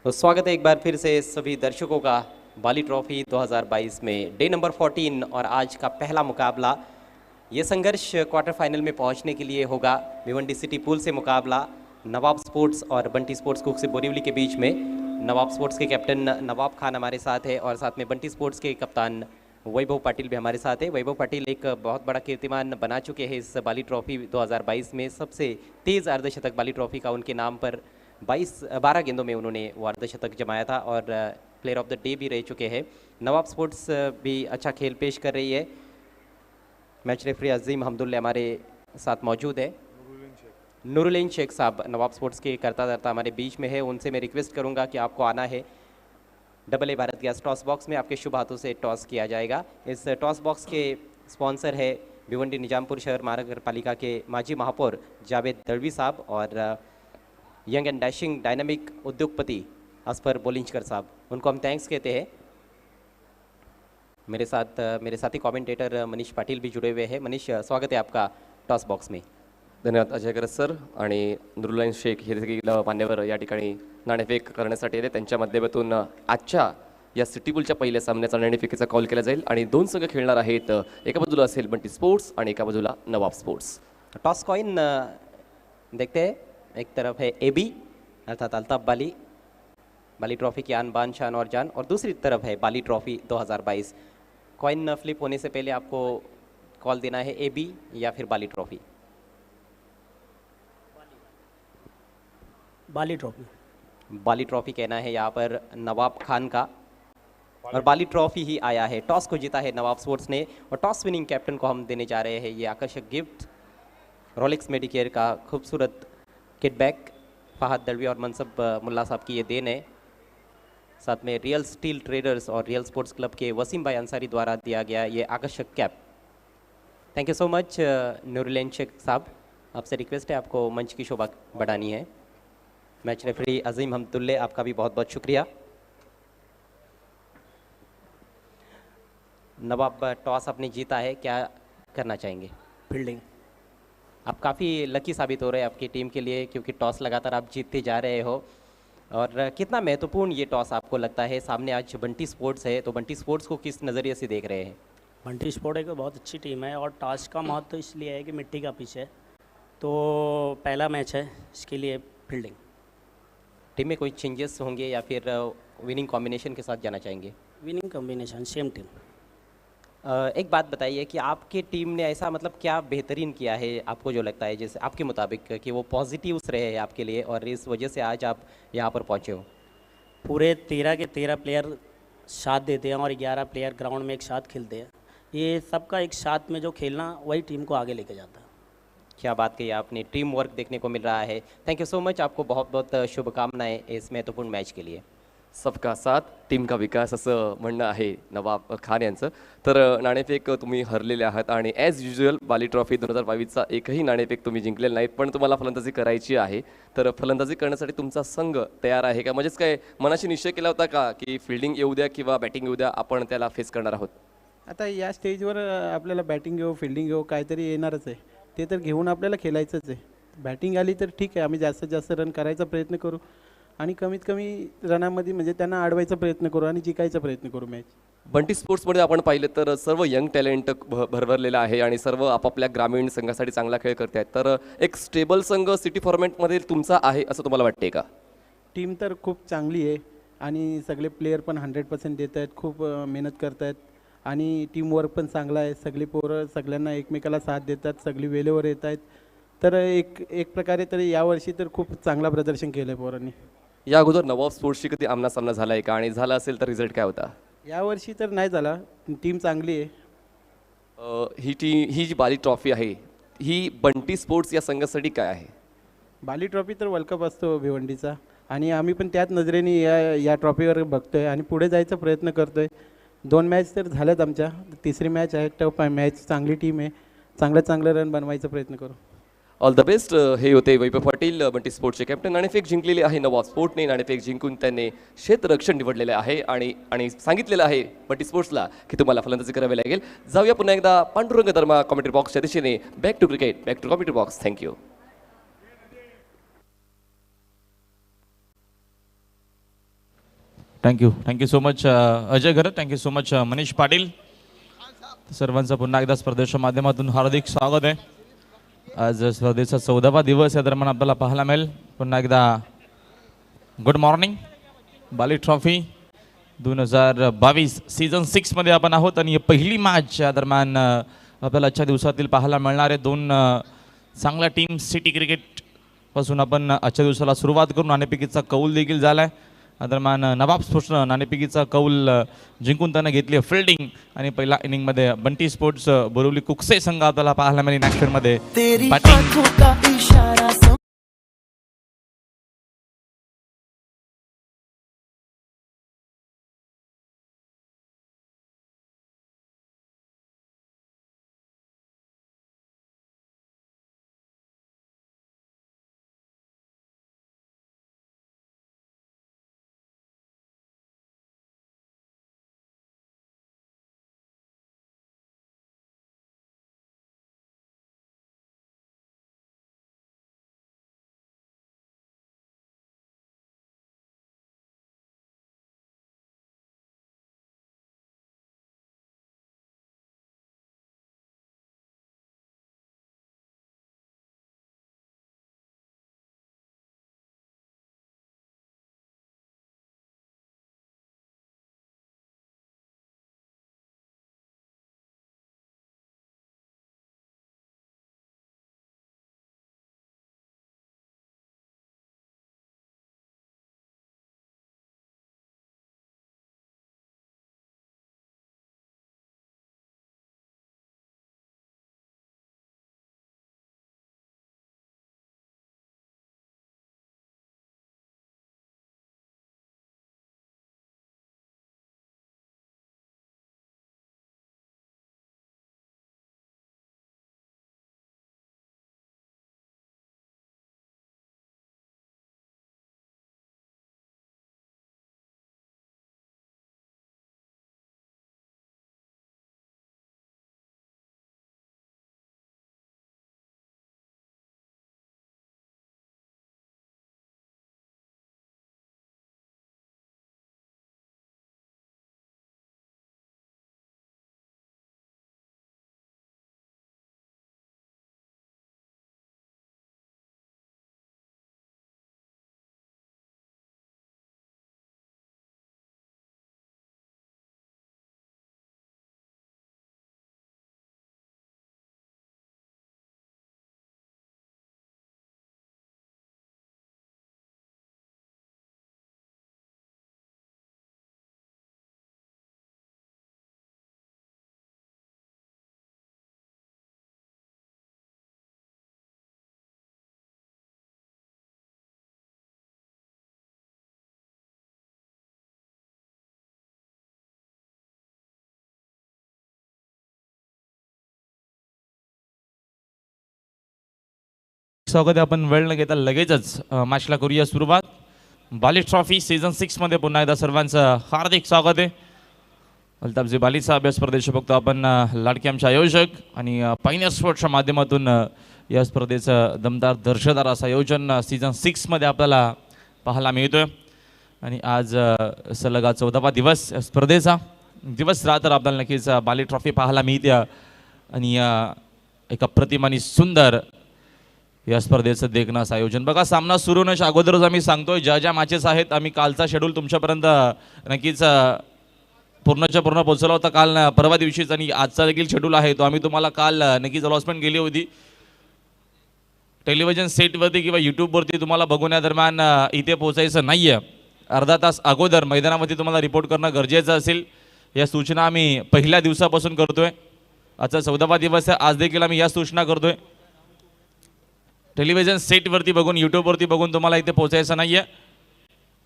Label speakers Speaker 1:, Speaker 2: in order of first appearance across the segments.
Speaker 1: तो स्वागत है एक बार फिर से सभी दर्शकों का बाली ट्रॉफी 2022 में डे नंबर 14 और आज का पहला मुकाबला। ये संघर्ष क्वार्टर फाइनल में पहुंचने के लिए होगा। भिवंडी सिटी पूल से मुकाबला नवाब स्पोर्ट्स और बंटी स्पोर्ट्स कुक से बोरीवली के बीच में। नवाब स्पोर्ट्स के कैप्टन नवाब खान हमारे साथ है और साथ में बंटी स्पोर्ट्स के कप्तान वैभव पाटिल भी हमारे साथ है। वैभव पाटिल एक बहुत बड़ा कीर्तिमान बना चुके हैं इस बाली ट्रॉफी 2022 में। सबसे तेज़ अर्धशतक बाली ट्रॉफी का उनके नाम पर 12 गेंदों में उन्होंने वो अर्धशतक जमाया था और प्लेयर ऑफ द डे भी रह चुके हैं। नवाब स्पोर्ट्स भी अच्छा खेल पेश कर रही है। मैच रेफरी अजीम हमदुल्ला हमारे साथ मौजूद है। नूरुल्लाह शेख साहब नवाब स्पोर्ट्स के करता धरता हमारे बीच में है। उनसे मैं रिक्वेस्ट करूंगा कि आपको आना है double A Bharat gas toss box में। आपके शुभ हाथों से टॉस किया जाएगा। इस टॉस बॉक्स के स्पॉन्सर है भिवंडी निजामपुर शहर महानगर पालिका के माजी महापौर जावेद दलवी साहब और यंग एंड डैशिंग डायनामिक उद्योगपति असफर बोलिंजकर साहब। उनको हम थैंक्स कहते हैं। मेरे साथी कमेंटेटर मनीष पाटिल भी जुड़े हुए हैं। मनीष, स्वागत है आपका टॉस बॉक्स में।
Speaker 2: धन्यवाद अजय करत सर आणि नूरुल्लाह शेख हे देखील मान्यवर या ठिकाणी नाणेफेक करण्यासाठी येते। त्यांच्या माध्यमातून आजच्या या सिटी पूलच्या पहिल्या सामन्याचा नाणेफेकीचा कॉल केला जाईल आणि दोन संघ खेळणार आहेत। एका बाजूला असेल बंटी स्पोर्ट्स आणि एका बाजूला नवाब स्पोर्ट्स।
Speaker 1: टॉस कॉइन देखते हैं। एक तरफ है एबी अर्थात अल्ताफ बाली ट्रॉफी की आन बान शान और जान, और दूसरी तरफ है बाली ट्रॉफी 2022। कॉइन फ्लिप होने से पहले आपको कॉल देना है एबी या फिर बाली ट्रॉफी। बाली ट्रॉफी कहना है यहाँ पर नवाब खान का और बाली ट्रॉफी ही आया है। टॉस को जीता है नवाब स्पोर्ट्स ने और टॉस विनिंग कैप्टन को हम देने जा रहे हैं ये आकर्षक गिफ्ट रोलेक्स मेडिकेयर का खूबसूरत किटबैग। फहद दलवी और मनसब मुल्ला साहब की ये देन है। साथ में रियल स्टील ट्रेडर्स और रियल स्पोर्ट्स क्लब के वसीम भाई अंसारी द्वारा दिया गया ये आकर्षक cap. Thank you so much Noorullah Sheikh साहब। आपसे रिक्वेस्ट है, आपको मंच की शोभा बढ़ानी है। मैच रेफरी अजीम हमदुल्ला, आपका भी बहुत बहुत शुक्रिया। नवाब, टॉस आपने जीता है, क्या करना चाहेंगे?
Speaker 3: फील्डिंग।
Speaker 1: आप काफ़ी लकी साबित हो रहे हैं आपकी टीम के लिए, क्योंकि टॉस लगातार आप जीतते जा रहे हो। और कितना महत्वपूर्ण ये टॉस आपको लगता है? सामने आज बंटी स्पोर्ट्स है, तो बंटी स्पोर्ट्स को किस नज़रिए से देख रहे हैं?
Speaker 3: बंटी स्पोर्ट एक बहुत अच्छी टीम है और टॉस का महत्व तो इसलिए है कि मिट्टी का पिच है, तो पहला मैच है, इसके लिए फील्डिंग।
Speaker 1: टीम में कोई चेंजेस होंगे या फिर विनिंग कॉम्बिनेशन के साथ जाना चाहेंगे?
Speaker 3: Winning combination, same team.
Speaker 1: एक बात बताइए कि आपकी टीम ने ऐसा मतलब क्या बेहतरीन किया है आपको जो लगता है, जैसे आपके मुताबिक कि वो पॉजिटिव्स रहे हैं आपके लिए और इस वजह से आज आप यहाँ पर पहुँचे हो?
Speaker 3: पूरे 13 के 13 प्लेयर साथ देते हैं और 11 प्लेयर ग्राउंड में एक साथ खेलते हैं। ये सबका एक साथ में जो खेलना वही टीम को आगे लेके जाता है।
Speaker 1: क्या बात कही आपने, टीम वर्क देखने को मिल रहा है। थैंक यू सो मच, आपको बहुत बहुत शुभकामनाएं इस महत्वपूर्ण मैच के लिए।
Speaker 2: सबका साथ टीम का विकास असं म्हणणं आहे नवाब खान यांचं। तर नाणेफेक तुम्ही हरलेले आहात आणि ॲज युज्युअल बाली ट्रॉफी 2022चा एकही नाणेफेक तुम्ही जिंकलेलं नाहीत, पण तुम्हाला फलंदाजी करायची आहे। तर फलंदाजी करण्यासाठी तुमचा संघ तयार आहे का? म्हणजेच काय मनाशी निश्चय केला होता का की फिल्डिंग येऊ द्या किंवा बॅटिंग येऊ द्या, आपण त्याला फेस करणार आहोत?
Speaker 4: आता या स्टेजवर आपल्याला बॅटिंग घेऊ फिल्डिंग घेऊ काहीतरी येणारच आहे, ते तर घेऊन आपल्याला खेळायचंच आहे। बॅटिंग आली तर ठीक आहे, आम्ही जास्तीत जास्त रन करायचा प्रयत्न करू आणि कमीत कमी रनामध्ये म्हणजे त्यांना अडवायचा प्रयत्न करू आणि जिंकायचा प्रयत्न करू मॅच।
Speaker 2: बंटी स्पोर्ट्समध्ये आपण पाहिलं तर सर्व यंग टॅलेंट भरभरलेलं आहे आणि सर्व आपापल्या ग्रामीण संघासाठी चांगला खेळ करत आहेत। तर एक स्टेबल संघ सिटी फॉर्मॅटमध्ये तुमचा आहे असं तुम्हाला वाटते का?
Speaker 4: टीम तर खूप चांगली आहे आणि सगळे प्लेयर पण 100% देत आहेत, खूप मेहनत करत आहेत आणि टीमवर्क पण चांगला आहे। सगळी पोरं सगळ्यांना एकमेकाला साथ देतात, सगळी वेळेवर येत आहेत। तर एक प्रकारे तरी यावर्षी तर खूप चांगला प्रदर्शन केलं आहे पोरांनी।
Speaker 2: या अगोदर नवाब स्पोर्ट्सशी कधी आमना सामना झाला आहे का आणि झाला असेल तर रिझल्ट काय होता?
Speaker 4: यावर्षी तर नाही झाला, टीम चांगली आहे।
Speaker 2: ही जी बाली ट्रॉफी आहे ही बंटी स्पोर्ट्स या संघासाठी काय आहे?
Speaker 4: बाली ट्रॉफी तर वर्ल्ड कप असतो भिवंडीचा आणि आम्ही पण त्याच नजरेने या ट्रॉफीवर बघतोय आणि पुढे जायचा प्रयत्न करतोय। 2 मॅच तर झाल्यात आमच्या, तिसरी मॅच आहे, टफ मॅच, चांगली टीम आहे, चांगलं रन बनवायचा प्रयत्न करू।
Speaker 2: All the best. हे होते वैभव पाटील, बंटी स्पोर्ट्सचे कॅप्टन। नाणेफेक जिंकलेली आहे नवाब स्पोर्ट्सने। नाणेफेक जिंकून त्यांनी क्षेत्ररक्षण निवडलेले आहे आणि सांगितलेलं आहे बंटी स्पोर्ट्सला की तुम्हाला फलंदाजी करावी लागेल। जाऊया पुन्हा एकदा पांडुरंग धर्मा कॉमेंट्री बॉक्सच्या दिशेने। Back to cricket, back to commentary box. Thank you.
Speaker 5: Thank you so much Ajay Ghar, thank you so much Manish Patil. सर्वांचं पुन्हा एकदा स्पर्धेच्या माध्यमातून हार्दिक स्वागत आहे. आज स्पर्धेचा 14वा दिवस या दरम्यान आपल्याला पाहायला मिळेल. पुन्हा एकदा गुड मॉर्निंग. बाली ट्रॉफी 2022 सीझन 6 मध्ये आपण आहोत आणि पहिली मॅच या दरम्यान आपल्याला आजच्या दिवसातील पाहायला मिळणारे दोन चांगल्या टीम. सिटी क्रिकेट पासून आपण आजच्या दिवसाला सुरुवात करून नाणेफेकीचा कौल देखील झाला आहे. दरम्यान नवाब स्पोर्ट्सनं नाणेफेकीचा कौल जिंकून त्यानं घेतली फिल्डिंग आणि पहिल्या इनिंगमध्ये बंटी स्पोर्ट्स बोरिवली कुकसे संघ आपल्याला पाहायला मिळेल ॲक्शनमध्ये बॅटिंग. स्वागत आहे. आपण वेळ न घेता लगेचच मॅचला करूया सुरुवात. बाली ट्रॉफी सीझन 6 मध्ये पुन्हा एकदा सर्वांचं हार्दिक स्वागत आहे. अल्ताफजी बालीचा अभ्यास स्पर्धेचे बघतो आपण लाडके आमचे आयोजक आणि पायनियर स्पोर्ट्सच्या माध्यमातून या स्पर्धेचं दमदार दर्शदार असं आयोजन सीझन 6 मध्ये आपल्याला पाहायला मिळतोय. आणि आज सलग 14वा दिवस स्पर्धेचा दिवस रात्र आपल्याला नक्कीच बाली ट्रॉफी पाहायला मिळते. आणि एका प्रतिम आणि सुंदर या स्पर्धेचं देखणं आयोजन बघा. सामना सुरू होण्याच्या अगोदरच आम्ही सांगतोय ज्या ज्या मॅचेस आहेत आम्ही कालचा शेड्यूल तुमच्यापर्यंत नक्कीच पूर्णच्या पूर्ण पोहोचवला होता काल परवा दिवशीच. आणि आजचा देखील शेड्यूल आहे तो आम्ही तुम्हाला काल नक्कीच अनाउन्समेंट केली होती टेलिव्हिजन सेटवरती किंवा यूट्यूबवरती. तुम्हाला बघून या दरम्यान इथे पोहोचायचं नाही आहे. अर्धा तास अगोदर मैदानामध्ये तुम्हाला रिपोर्ट करणं गरजेचं असेल. या सूचना आम्ही पहिल्या दिवसापासून करतोय. आजचा 14वा दिवस आहे. आज देखील आम्ही या सूचना करतोय. टेलिव्हिजन सेटवरती बघून यूट्यूबवरती बघून तुम्हाला इथे पोहोचायचं नाही आहे.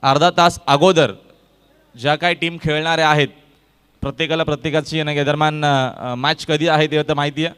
Speaker 5: अर्धा तास अगोदर ज्या काही टीम खेळणाऱ्या आहेत प्रत्येकाला प्रत्येकाची या दरम्यान मॅच कधी आहे ते तर माहिती आहे.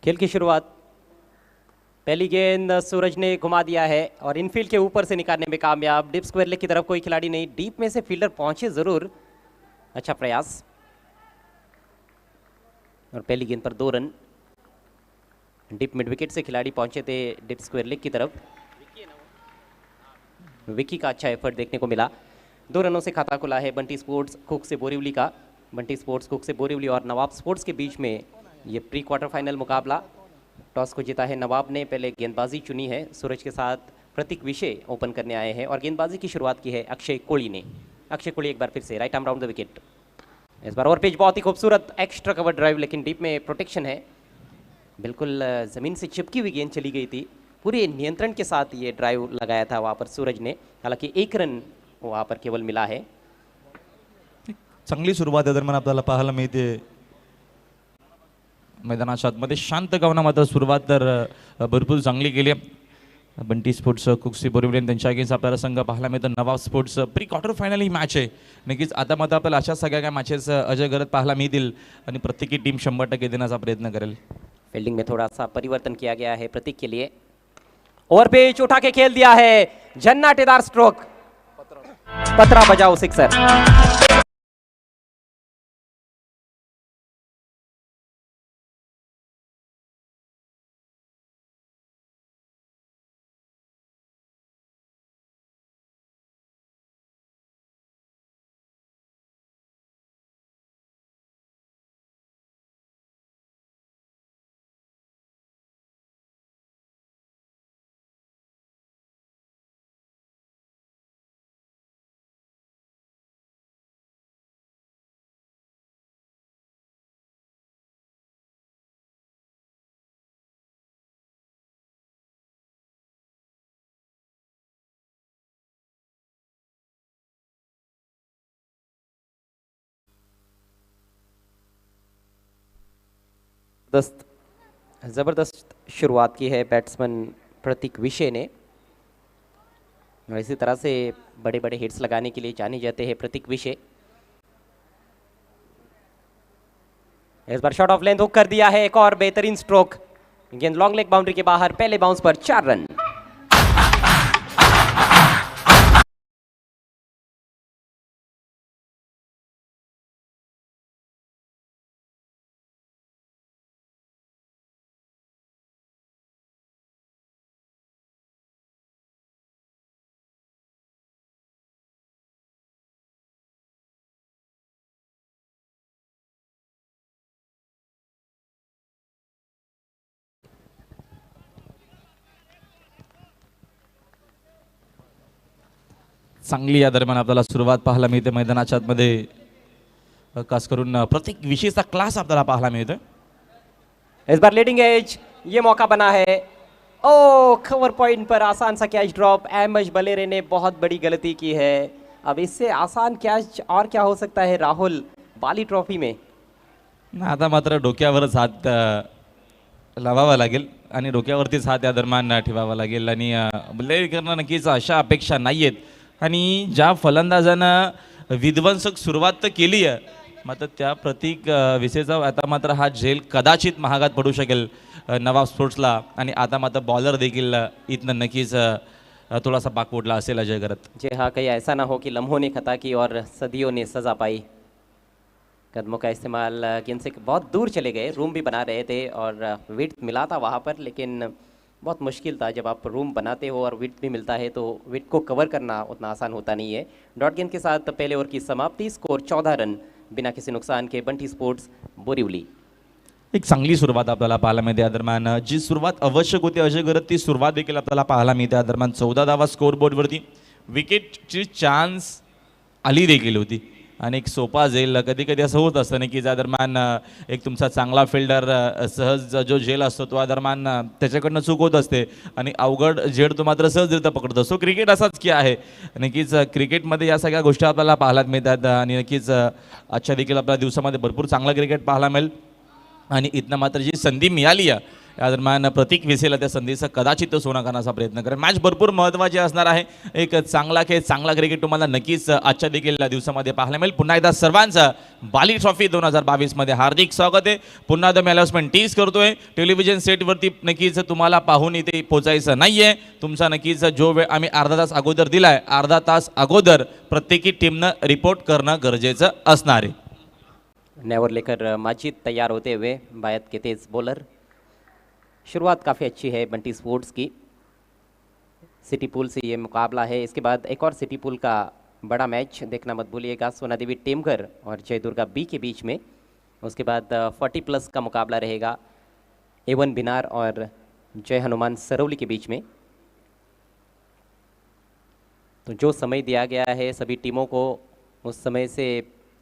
Speaker 1: खेल की शुरुआत, पहली गेंद सूरज ने घुमा दिया है और इनफील्ड के ऊपर से निकालने में कामयाब। डीप स्क्वायर लेग की तरफ कोई खिलाड़ी नहीं, डीप में से फील्डर पहुंचे जरूर, अच्छा प्रयास। और पहली गेंद पर 2 रन। डीप मिड विकेट से खिलाड़ी पहुंचे थे डीप स्क्वायर लेग की तरफ। विकी का अच्छा एफर्ट देखने को मिला। 2 रनों से खाता खुला है बंटी स्पोर्ट्स कुक से बोरीवली का। बंटी स्पोर्ट्स कुक से बोरीवली और नवाब स्पोर्ट्स के बीच में ये प्री क्वार्टर फाइनल मुकाबला। टॉस को जीता है नवाब ने, पहले गेंदबाजी चुनी है। सूरज के साथ प्रतीक विषय ओपन करने आए हैं और गेंदबाजी की शुरुआत की है अक्षय कोहली ने। अक्षय कोहली एक बार फिर से right arm round the wicket. इस बार ओवर पेज बहुत ही खूबसूरत एक्स्ट्रा कवर ड्राइव, लेकिन डीप में प्रोटेक्शन है। बिल्कुल ज़मीन से चिपकी हुई गेंद चली गई थी। पूरे नियंत्रण के साथ ये ड्राइव लगाया था वहाँ पर सूरज ने, हालांकि 1 रन वहाँ पर केवल मिला है।
Speaker 5: चांगली सुरुवात आहे दरम्यान आपल्याला पाहायला मिळते मैदानाच्या आतमध्ये। शांत गवना मात्र सुरुवात तर भरपूर चांगली केली आहे। बंटी स्पोर्ट्स कुक्सी बोरिवली आणि त्यांच्या अगेन्स्ट आपल्याला संघ पाहायला मिळतं नवाब स्पोर्ट्स। प्री क्वार्टर फायनल ही मॅच आहे, नक्कीच आता मात्र आपल्याला अशा सगळ्या काय मॅचेस अजय करत पाहायला मिळतील आणि प्रत्येकी टीम 100% देण्याचा प्रयत्न करेल।
Speaker 1: फील्डिंग में थोड़ा सा परिवर्तन किया गया है प्रतीक के लिए। ओवर पेच उठा के खेल दिया है, झन्नाटेदार स्ट्रोक, पतरा बजाओ सिक्सर। ज़बरदस्त शुरुआत की है बैट्समैन प्रतीक विषय ने। और इसी तरह से बड़े बड़े हिट्स लगाने के लिए जाने जाते हैं प्रतीक विषय। इस बार शॉट ऑफ लेंथ हुक कर दिया है, एक और बेहतरीन स्ट्रोक। गेंद लॉन्ग लेग बाउंड्री के बाहर, पहले बाउंस पर 4 रन।
Speaker 5: चांगली या दरम्यान आपल्याला सुरुवात पाहायला मिळते मैदानाच्या आतमध्ये। खास करून प्रत्येक विशेषचा क्लास आपल्याला पाहायला मिळतोय।
Speaker 1: इस बार लीडिंग एज, ये मौका बना है। ओ कवर पॉइंट पर आसान सा कैच ड्रॉप। एमएच बलेरे ने बहुत बड़ी गलती की है। अब इससे आसान कैच और क्या हो सकता है राहुल बाली ट्रॉफी में।
Speaker 5: आता मात्र डोक्यावरच हात लावावा लागेल आणि डोक्यावरतीच हात या दरम्यान ठेवावा लागेल आणि बल्लेकरनं नक्कीच अशा अपेक्षा नाहीयेत। आणि ज्या फलंदाजानं विध्वंसक सुरुवात तर केली आहे, मात्र त्या प्रतीक विषयचा आता मात्र हा झेल कदाचित महागात पडू शकेल नवाब स्पोर्ट्सला। आणि आता मात्र बॉलर देखील इथनं नक्कीच थोडासा पाकपोटला असेल अजय करत।
Speaker 1: जी हाँ, कहीं ऐसा ना हो कि लम्हों ने खता की और सदियों ने सज़ा पाई। कदमों का इस्तेमाल गेंद से बहुत दूर चले गए, रूम भी बना रहे थे और विड्थ मिला था वहाँ पर, लेकिन बहुत मुश्किल था। जब आप रूम बनाते हो और विड्थ भी मिलता है तो विड्थ को कवर करना उतना आसान होता नहीं है। डॉट गेंद के साथ पहले ओवर की समाप्ति, स्कोर 14 रन बिना किसी नुकसान के बंटी स्पोर्ट्स बोरीवली।
Speaker 5: एक चांगली सुरुवात आपल्याला पाहायला मिळते या दरम्यान। जी सुरुवात आवश्यक होती अजय करत, ती सुरुवात देखील आपल्याला पाहायला मिळते या दरम्यान। 14 धावा स्कोर बोर्डवरती, विकेटची चान्स आली देखील होती आणि एक सोपा झेल कधी कधी असं होत असतं ना की ज्या दरम्यान एक तुमचा चांगला फिल्डर सहज जो झेल असतो तो दरम्यान त्याच्याकडनं चूक होत असते आणि अवघड झेड तो मात्र सहजरित्या पकडत असतो। क्रिकेट असाच की आहे, नक्कीच क्रिकेटमध्ये या सगळ्या गोष्टी आपल्याला पाहायला मिळतात आणि नक्कीच आजच्या देखील आपल्या दिवसामध्ये भरपूर चांगलं क्रिकेट पाहायला मिळेल। आणि इथनं मात्र जी संधी मिळाली आहे या दरम्यान प्रतीक विसेला त्या संधीचा कदाचित तो सोना करण्याचा प्रयत्न करेल. मॅच भरपूर महत्त्वाची असणार आहे. एक चांगला खेळ, चांगला क्रिकेट तुम्हाला नक्कीच आजच्या देखील दिवसामध्ये पाहायला मिळेल. पुन्हा एकदा सर्वांचं बाली ट्रॉफी 2022 मध्ये हार्दिक स्वागत आहे. पुन्हा एकदा मी अनाउन्समेंट टीज करतोय, टेलिव्हिजन सेटवरती नक्कीच तुम्हाला पाहून इथे पोहोचायचं नाहीये. तुमचा नक्कीच जो वेळ आम्ही अर्धा तास अगोदर दिलाय, अर्धा तास अगोदर प्रत्येकी टीमनं रिपोर्ट करणं गरजेचं असणार आहे.
Speaker 1: नेवर लेकर माजिद तैयार होते हुए बायत के तेज बॉलर. शुरुआत काफ़ी अच्छी है बंटी स्पोर्ट्स की. सिटी पूल से ये मुकाबला है. इसके बाद एक और सिटी पूल का बड़ा मैच देखना मत भूलिएगा, सोना देवी टेमघर और जय दुर्गा बी के बीच में. उसके बाद 40+ का मुकाबला रहेगा A1 बिनार और जय हनुमान सरौली के बीच में. तो जो समय दिया गया है सभी टीमों को, उस समय से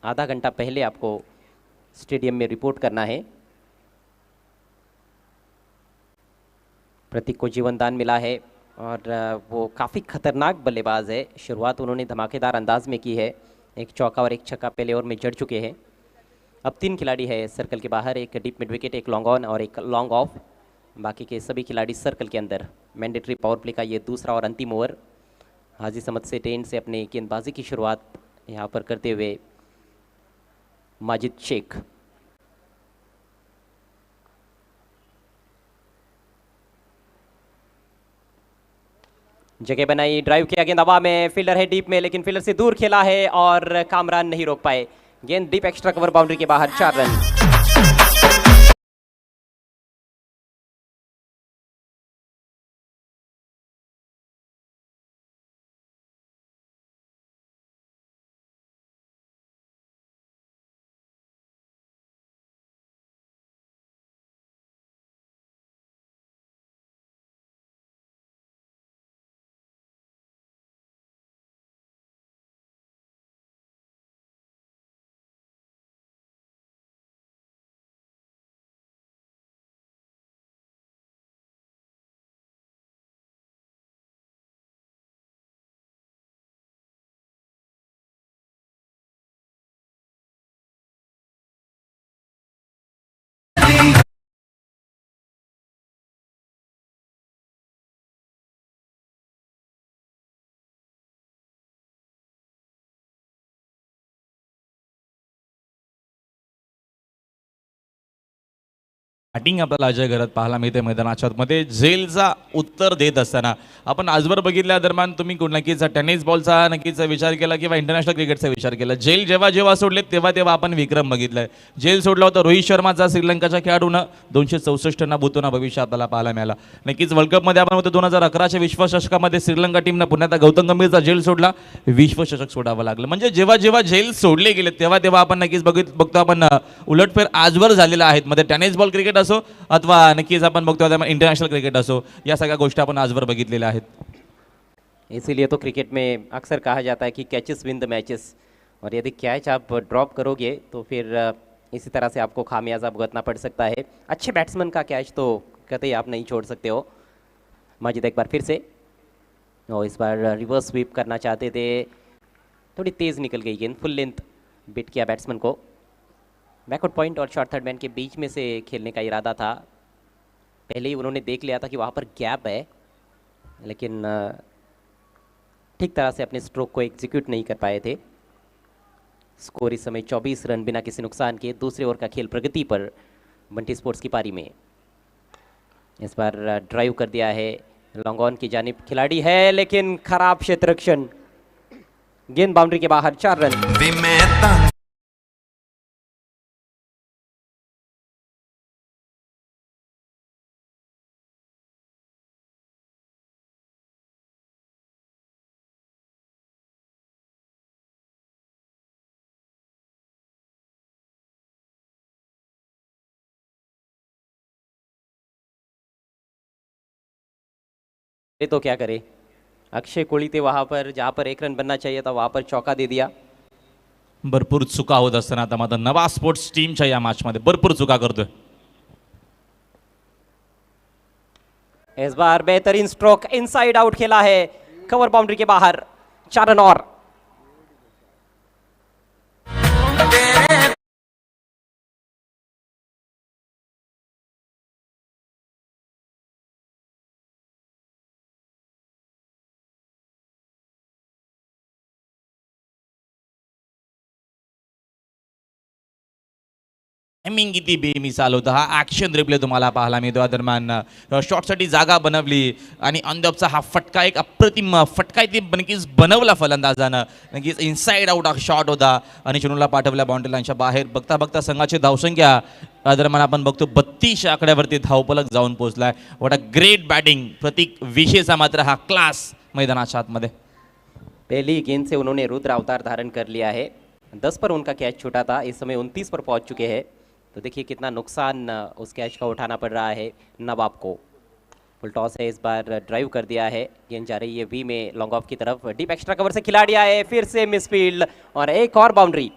Speaker 1: आधा घंटा पहले आपको स्टेडियम में रिपोर्ट करना है. प्रतीक को जीवनदान मिला है और वो काफ़ी खतरनाक बल्लेबाज है. शुरुआत उन्होंने धमाकेदार अंदाज में की है. एक चौका और एक छक्का पहले ओवर में जड़ चुके हैं. अब 3 खिलाड़ी है सर्कल के बाहर, एक डीप मिड विकेट, एक लॉन्ग ऑन और एक लॉन्ग ऑफ. बाकी के सभी खिलाड़ी सर्कल के अंदर. मैंडेटरी पावर प्ले का ये दूसरा और अंतिम ओवर. हाजी समद से टेन से अपने गेंदबाजी की शुरुआत यहाँ पर करते हुए माजिद शेख. जगह बनाई, ड्राइव किया, गेंद हवा में, फील्डर है डीप में लेकिन फील्डर से दूर खेला है और कामरान नहीं रोक पाए. गेंद डीप एक्स्ट्रा कवर बाउंड्री के बाहर. 4 रन.
Speaker 5: बॅटिंग आपल्याला अजय घरात पाहायला मिळते मैदानाच्या मध्ये. झेलचा उत्तर देत असताना आपण आजवर बघितल्या दरम्यान तुम्ही नक्कीच टेनिस बॉलचा नक्कीच विचार केला किंवा इंटरनॅशनल क्रिकेटचा विचार केला. झेल जेव्हा जेव्हा सोडले तेव्हा आपण विक्रम बघितलाय. झेल सोडला होता रोहित शर्माचा श्रीलंकाच्या खेळाडूनं 264 ना भूतोना भविष्य आपल्याला पाहायला मिळाला. नक्कीच वर्ल्ड कपमध्ये आपण होतो 2011च्या विश्वचषकामध्ये श्रीलंका टीमनं पुन्हा गौतम गंभीरचा झेल सोडला, विश्वचषक सोडावं लागलं. म्हणजे जेव्हा जेव्हा झेल सोडले गेले तेव्हा आपण नक्कीच बघतो आपण उलटफेर आजवर झालेला आहेत. मध्ये टेनिस बॉल क्रिकेट असो अथवा नक्कीच आपण बघतो इंटरनॅशनल क्रिकेट असो, या सगळ्या गोष्टी आपण आजवर बघितलेल्या आहेत.
Speaker 1: इसीलिए तो क्रिकेट में अक्सर कहा जाता है कि कैचेस विन द मैचेस. और यदि कैच आप ड्रॉप करोगे तो फिर इसी तरह से आपको खामियाजा भुगतना पड़ सकता है. अच्छे बैट्समैन का कैच तो कतई आप नहीं छोड़ सकते हो. माजिद एक बार फिर से, और इस बार रिवर्स स्वीप करना चाहते थे, थोड़ी तेज़ निकल गई गेंद, फुल लेंथ बिट किया बैट्समैन को. बैकवर्ड पॉइंट और शॉर्ट थर्ड मैन के बीच में से खेलने का इरादा था. पहले ही उन्होंने देख लिया था कि वहाँ पर गैप है, लेकिन ठीक तरह से अपने स्ट्रोक को एग्जीक्यूट नहीं कर पाए थे. स्कोर इस समय 24 रन बिना किसी नुकसान के. दूसरे ओवर का खेल प्रगति पर बंटी स्पोर्ट्स की पारी में. इस बार ड्राइव कर दिया है लॉन्ग ऑन की जानिब, खिलाड़ी है लेकिन खराब क्षेत्ररक्षण. गेंद बाउंड्री के बाहर. 4 रन. तो क्या करे, अक्षय कोळीते वहां पर जहां पर 1 रन बनना चाहिए था वहां पर चौका दे दिया.
Speaker 5: भरपूर चुका होत असताना आता मात्र नवा स्पोर्ट्स टीमच्या या मॅचमध्ये भरपूर चुका करतोय.
Speaker 1: इस बार बेहतरीन स्ट्रोक, इनसाइड आउट खेला है, कवर बाउंड्री के बाहर. 4 रन और.
Speaker 5: टायमिंग किती बेमिसाल होतं. हा ॲक्शन रिप्ले तुम्हाला पाहायला मिळतो. या दरम्यान शॉटसाठी जागा बनवली आणि ऑनदॉपचा हा फटका एक अप्रतिम फटका इथे नक्कीच बनवला फलंदाजानं. नक्कीच इनसाइड आउट हा शॉट होता आणि चेंडूला पाठवल्या बाउंड्री लाईनच्या बाहेर. बघता बघता संघाची धावसंख्या या दरम्यान आपण बघतो 32 आकड्यावरती धावफलक जाऊन पोहोचलाय. व्हॉट अ ग्रेट बॅटिंग प्रतीक विशेषा मात्र हा क्लास मैदानाच्या आतमध्ये.
Speaker 1: पहली गेंद से उन्होंने रुद्र अवतार धारण कर लिया है. 10 पर उनका कैच छूटा था, इस समय 29 पर पहुंच चुके हैं. तो देखिए कितना नुकसान उस कैच का उठाना पड़ रहा है नवाब को. फुल टॉस है, इस बार ड्राइव कर दिया है. गेंद जा रही है वी में लॉन्ग ऑफ की तरफ. डीप एक्स्ट्रा कवर से खिलाड़ी आए, फिर से मिस फील्ड और एक और बाउंड्री.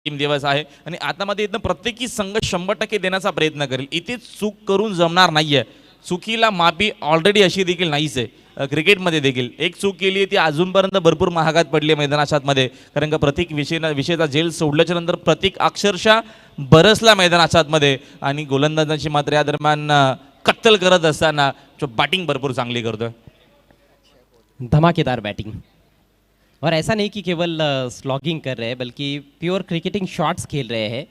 Speaker 5: दिवस आहे आणि आतामध्ये इथं प्रत्येकी संघ 100% देण्याचा प्रयत्न करेल. इथे चूक करून जमणार नाहीये. चुकीला माफी ऑलरेडी अशी देखील नाहीच आहे. क्रिकेटमध्ये देखील एक चूक केली ती अजूनपर्यंत भरपूर महागात पडली आहे मैदानाच्या आतमध्ये. कारण का प्रतीक विषयचा जेल सोडल्याच्या नंतर प्रतीक अक्षरशः बरसला मैदानाच्या आतमध्ये आणि गोलंदाजांची मात्र या दरम्यान कत्तल करत असताना जो बॅटिंग भरपूर चांगली करतोय.
Speaker 1: धमाकेदार बैटिंग. और ऐसा नहीं कि केवल स्लॉगिंग कर रहे हैं, बल्कि प्योर क्रिकेटिंग शॉट्स खेल रहे हैं.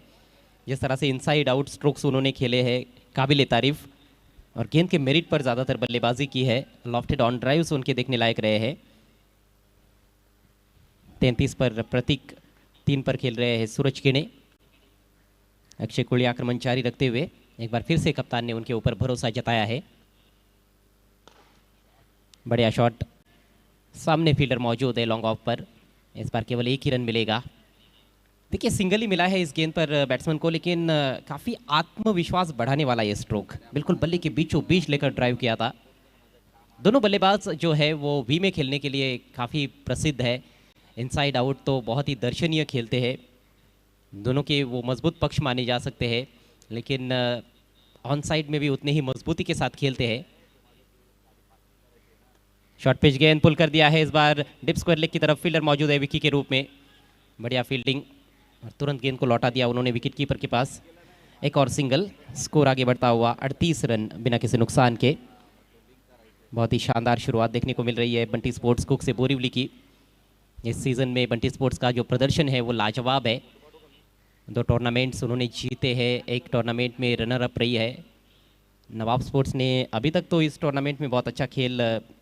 Speaker 1: जिस तरह से इनसाइड आउट स्ट्रोक्स उन्होंने खेले हैं, काबिल तारीफ. और गेंद के मेरिट पर ज़्यादातर बल्लेबाजी की है. लॉफ्टेड ऑन ड्राइव्स उनके देखने लायक रहे हैं. 33 पर प्रतीक, 3 पर खेल रहे हैं सूरज किणे. अक्षय कुली आक्रमण जारी रखते हुए एक बार फिर से कप्तान ने उनके ऊपर भरोसा जताया है. बढ़िया शॉट, सामने फील्डर मौजूद है लॉन्ग ऑफ पर. इस बार केवल एक ही रन मिलेगा. देखिए सिंगल ही मिला है इस गेंद पर बैट्समैन को, लेकिन काफ़ी आत्मविश्वास बढ़ाने वाला ये स्ट्रोक. बिल्कुल बल्ले के बीचों बीच लेकर ड्राइव किया था. दोनों बल्लेबाज जो है वो वी में खेलने के लिए काफ़ी प्रसिद्ध है. इनसाइड आउट तो बहुत ही दर्शनीय खेलते हैं. दोनों के वो मजबूत पक्ष माने जा सकते हैं, लेकिन ऑन साइड में भी उतने ही मजबूती के साथ खेलते हैं. शॉर्ट पिच गेंद पुल कर दिया है. इस बार डिप स्क्वायर लेग की तरफ फील्डर मौजूद है विकी के रूप में. बढ़िया फील्डिंग और तुरंत गेंद को लौटा दिया उन्होंने विकेट कीपर के पास. एक और सिंगल, स्कोर आगे बढ़ता हुआ 38 रन बिना किसी नुकसान के. बहुत ही शानदार शुरुआत देखने को मिल रही है बंटी स्पोर्ट्स कुक से बोरीवली की. इस सीज़न में बंटी स्पोर्ट्स का जो प्रदर्शन है वो लाजवाब है. 2 टूर्नामेंट्स उन्होंने जीते हैं, एक टूर्नामेंट में रनर अप रही है. नवाब स्पोर्ट्स ने अभी तक तो इस टूर्नामेंट में बहुत अच्छा खेल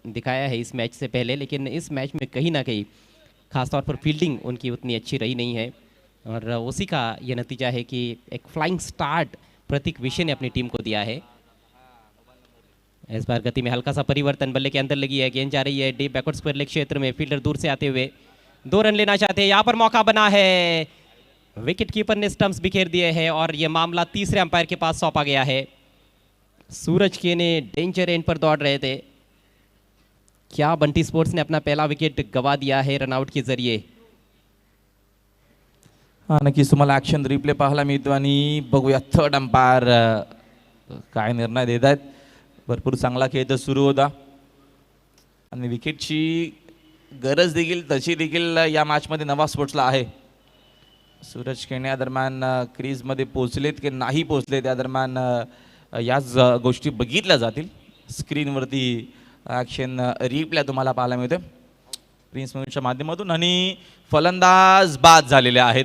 Speaker 1: दिखाया है इस मैच से पहले, लेकिन इस मैच में कहीं ना कहीं खासतौर पर फील्डिंग उनकी उतनी अच्छी रही नहीं है. और उसी का ये नतीजा है कि एक फ्लाइंग स्टार्ट प्रतीक विषय ने अपनी टीम को दिया है. इस बार गति में हल्का सा परिवर्तन, बल्ले के अंदर लगी है, गेंद जा रही है डीप बैकवर्ड स्क्वायर लेग क्षेत्र में. फील्डर दूर से आते हुए 2 रन लेना चाहते हैं. यहाँ पर मौका बना है, विकेट कीपर ने स्टंप्स बिखेर दिए हैं और ये मामला तीसरे अंपायर के पास सौंपा गया है. सूरज के ने डेंजर एंड पर दौड़ रहे थे. क्या बंटी स्पोर्ट्स ने अपना पहला विकेट गवा दिया है रनआउट के जरिए.
Speaker 5: हा नक्कीच तुम्हाला ॲक्शन रिप्ले पाहायला मिळतो आणि बघूया थर्ड अंपायर काय निर्णय देत आहेत. भरपूर चांगला खेळ तर सुरू होता आणि विकेटची गरज देखील तशी देखील या मॅचमध्ये नवाब स्पोर्ट्सला आहे. सूरज केण्या दरम्यान क्रीजमध्ये पोहोचलेत की नाही पोहोचले त्या दरम्यान याच गोष्टी बघितल्या जातील. स्क्रीनवरती ॲक्शन रिप्ले तुम्हाला पाहायला मिळते प्रिन्स मोहितच्या माध्यमातून. आणि फलंदाज बाद झालेले आहेत.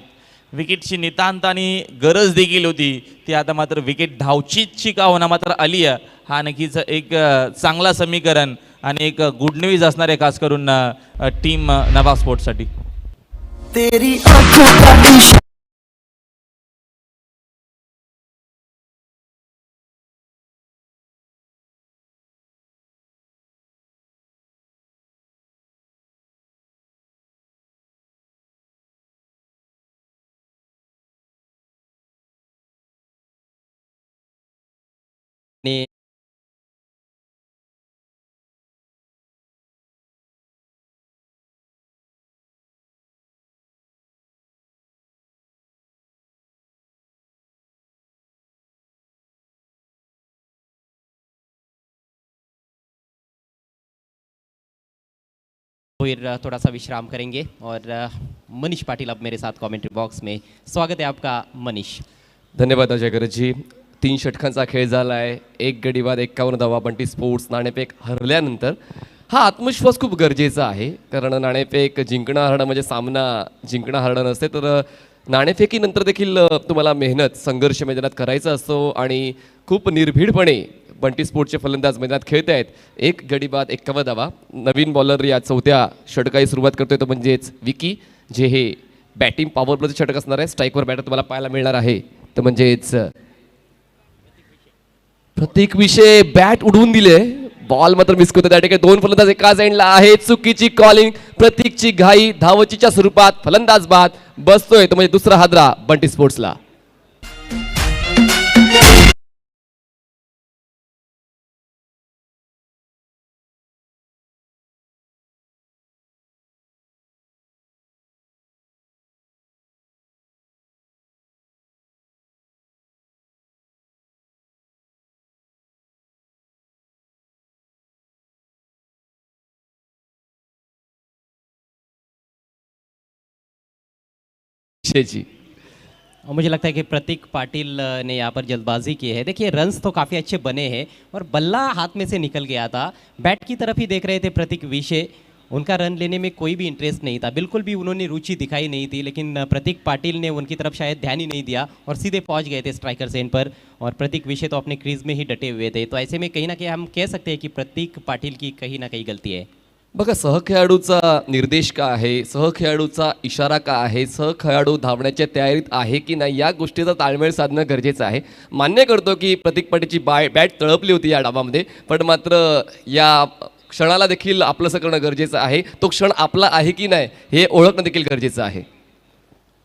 Speaker 5: विकेटची नितांत आणि गरज देखील होती ती आता मात्र विकेट धावचीची का होणार मात्र आली आहे. हा नक्कीच एक चांगला समीकरण आणि एक गुड न्यूज असणार आहे खास करून टीम नवाब स्पोर्ट्ससाठी.
Speaker 6: तेरी आंखों का इश्क
Speaker 1: आणि फिर थोड़ा सा विश्राम करेंगे और मनीष पाटिल अब मेरे साथ कमेंट्री बॉक्स में. स्वागत है आपका मनीष.
Speaker 2: धन्यवाद अजयकरजी. 3 षटकांचा खेळ झाला आहे. 1 गडी बाद 51 धावा. बंटी स्पोर्ट्स नाणेफेक हरल्यानंतर हा आत्मविश्वास खूप गरजेचा आहे, कारण नाणेफेक जिंकणं हरणं म्हणजे सामना जिंकणं हरणं नसते, तर नाणेफेकीनंतर देखील तुम्हाला मेहनत संघर्ष मैदानात करायचा असतो आणि खूप निर्भीडपणे बंटी स्पोर्ट्सचे फलंदाज मैदानात खेळत आहेत. 1 गडी बाद 51 धावा. नवीन बॉलर या 4थ्या षटकाची सुरुवात करतोय तो म्हणजेच विकी, जे हे बॅटिंग पॉवर प्लेचं षटक असणार आहे. स्ट्राईकवर बॅटर तुम्हाला पाहायला मिळणार आहे तर म्हणजेच प्रत्येक विषय बॅट उडवून दिले, बॉल मात्र मिस करतो. त्या ठिकाणी 2 फलंदाज एकाच एंडला आहेत. चुकीची कॉलिंग, प्रतीकची घाई, धावचीच्या स्वरूपात फलंदाज बाद बसतोय तो म्हणजे दुसरा हादरा बंटी स्पोर्ट्सला. विषयची
Speaker 1: और मुझे लगता है कि प्रतीक पाटिल ने यहाँ पर जल्दबाजी की है. देखिए रन्स तो काफ़ी अच्छे बने हैं और बल्ला हाथ में से निकल गया था. बैट की तरफ ही देख रहे थे प्रतीक विषय. उनका रन लेने में कोई भी इंटरेस्ट नहीं था, बिल्कुल भी उन्होंने रुचि दिखाई नहीं थी. लेकिन प्रतीक पाटिल ने उनकी तरफ शायद ध्यान ही नहीं दिया और सीधे पहुंच गए थे स्ट्राइकर सेन पर. और प्रतीक विषय तो अपने क्रीज में ही डटे हुए थे. तो ऐसे में कहीं ना कहीं हम कह सकते हैं कि प्रतीक पाटिल की कहीं ना कहीं गलती है.
Speaker 2: बघा, सहखेळाडूचा निर्देश का आहे, सहखेळाडूचा इशारा का आहे, सहखेळाडू धावण्याच्या तयारीत आहे की नाही, या गोष्टीचा ताळमेळ साधणं गरजेचं आहे. मान्य करतो की प्रतीक पाटीलची बॅट तळपली होती या डावामध्ये, पण मात्र या क्षणाला देखील आपलंसं करणं गरजेचं आहे. तो क्षण आपला आहे की नाही हे ओळखणं देखील गरजेचं आहे.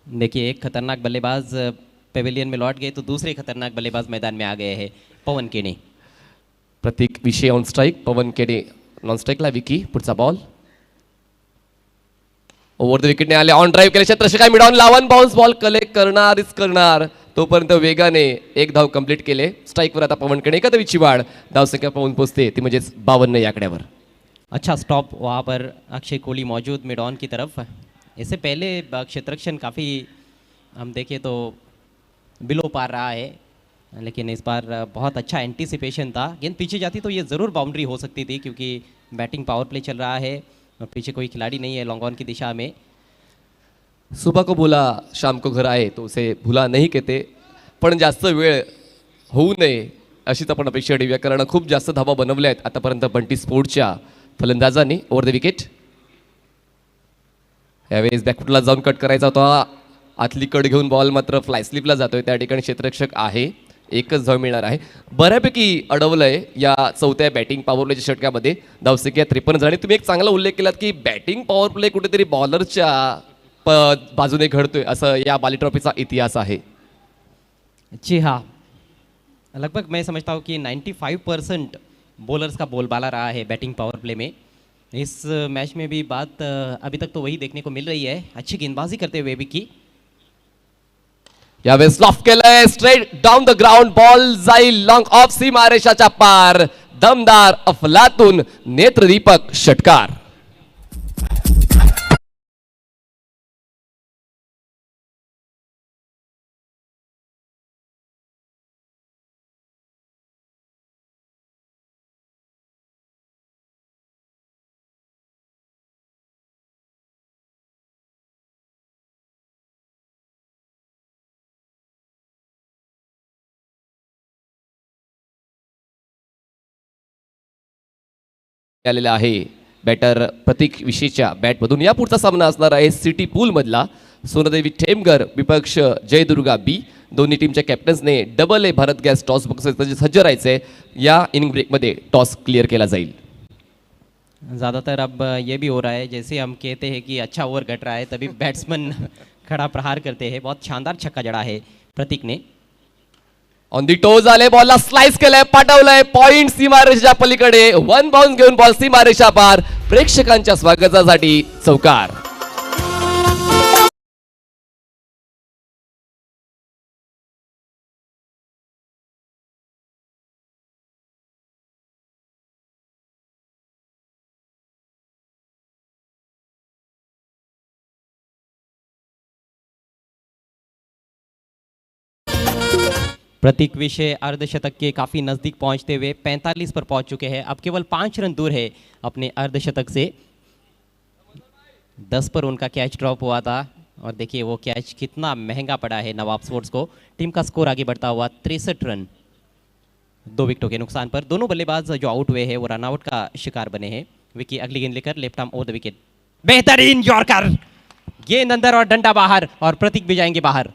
Speaker 1: देखिए एक खतरनाक बल्लेबाज पेविलियन में लौट गए तो दूसरे खतरनाक बल्लेबाज मैदान में आ गए हैं. पवन केने.
Speaker 2: प्रतीक विषय ऑन स्ट्राईक, पवन केडे नॉन स्ट्राईकला. विकी पुढचा बॉल ओव्हर द विकेटने आले. ऑन ड्राईव्ह केले क्षेत्ररक्षक मिडॉन लावून बाउन्स बॉल कलेक्ट करणार तोपर्यंत वेगाने 1 धाव कंप्लीट केले. स्ट्राईकवर आता पवन केडे. एकदावीची वाढ, धावसंख्या पाहून पोहोचते ती म्हणजेच 52 या आकड्यावर.
Speaker 1: अच्छा स्टॉप वहाँ पर अक्षय कोहली मौजूद मिड ऑन की तरफ. इससे पहले क्षेत्ररक्षण काफ़ी हम देखें तो बिलो पार रहा है, लेकिन इस बार बहुत अच्छा एंटीसिपेशन था. गेंद पीछे जाती तो ये ज़रूर बाउंड्री हो सकती थी, क्योंकि बैटिंग पावर प्ले चल रहा है और पीछे कोई खिलाड़ी नहीं है लॉन्ग ऑन की दिशा में.
Speaker 2: सुबह को बोला शाम को घर आए तो उसे भुला नहीं कहते, पण जास्त वेळ होऊ नये अशीच आपण अपेक्षा ठेवूया, कारण खूप जास्त धावा बनवल्या आहेत आतापर्यंत बंटी स्पोर्ट्सच्या फलंदाजांनी. Over the wicket. यावेळेस बॅकफुटला जाऊन कट करायचा होता, आतली कट घेऊन बॉल मात्र फ्लाय स्लिपला जातोय. त्या ठिकाणी क्षेत्ररक्षक आहे, 1च धाव मिळणार आहे. बऱ्यापैकी अडवलंय या 4थ्या बॅटिंग पॉवर प्लेच्या षटकामध्ये. धावसंख्या 53 झाली. तुम्ही एक चांगला उल्लेख केलात की बॅटिंग पॉवर प्ले कुठेतरी बॉलरच्या बाजूने घडतोय, असं या बाली ट्रॉफीचा इतिहास आहे.
Speaker 1: जी हाँ, लगभग मैं समझता हूँ कि 95% बॉलर्स का बोलबाला रहा है बैटिंग पावर प्ले में. इस मैच में भी बात अभी तक तो वही देखने को मिल रही है. अच्छी गेंदबाजी करते हुए विकी.
Speaker 2: यावेळेस लॉफ्ट केलंय, straight down the ground, ball जाईल लॉंग ऑफ सीमारेषाच्या पार. दमदार अफलातून नेत्रदीपक षटकार. आलेला आहे बॅटर प्रतीक विशेषच्या बॅटमधून. या पुढचा सामना असणार आहे सिटी पूलमधला. सोनादेवी ठेमगर विपक्ष जयदुर्गा बी. दोन्ही टीमच्या कॅप्टन्सने double A Bharat gas toss box सज्ज राहायचे. या इनिंग ब्रेकमध्ये टॉस क्लिअर केला जाईल.
Speaker 1: ज़्यादातर अब ये भी हो रहा है, जैसे हम कहते हैं कि अच्छा ओवर घट रहा है तभी बैट्समैन खड़ा प्रहार करते हैं. बहुत शानदार छक्का जड़ा है प्रतीक ने.
Speaker 2: ऑन दी टोज आले, बॉलला स्लाइस केलंय, पाठवलंय पॉइंट सीमारेषेच्या पलीकडे. वन बाउन्स घेऊन बॉल सीमारेषा पार. प्रेक्षकांच्या स्वागतासाठी चौकार.
Speaker 1: प्रतीक विषय अर्धशतक के काफ़ी नज़दीक पहुंचते हुए 45 पर पहुंच चुके हैं. अब केवल 5 रन दूर है अपने अर्धशतक से. 10 पर उनका कैच ड्रॉप हुआ था और देखिए वो कैच कितना महंगा पड़ा है नवाब स्पोर्ट्स को. टीम का स्कोर आगे बढ़ता हुआ 63 रन 2 विकेटों के नुकसान पर. दोनों बल्लेबाज जो आउट हुए हैं वो रनआउट का शिकार बने हैं. विकी अगली गेंद लेकर left arm over the wicket. बेहतरीन यॉर्कर, गेंद अंदर और डंडा बाहर और प्रतीक भी जाएंगे बाहर.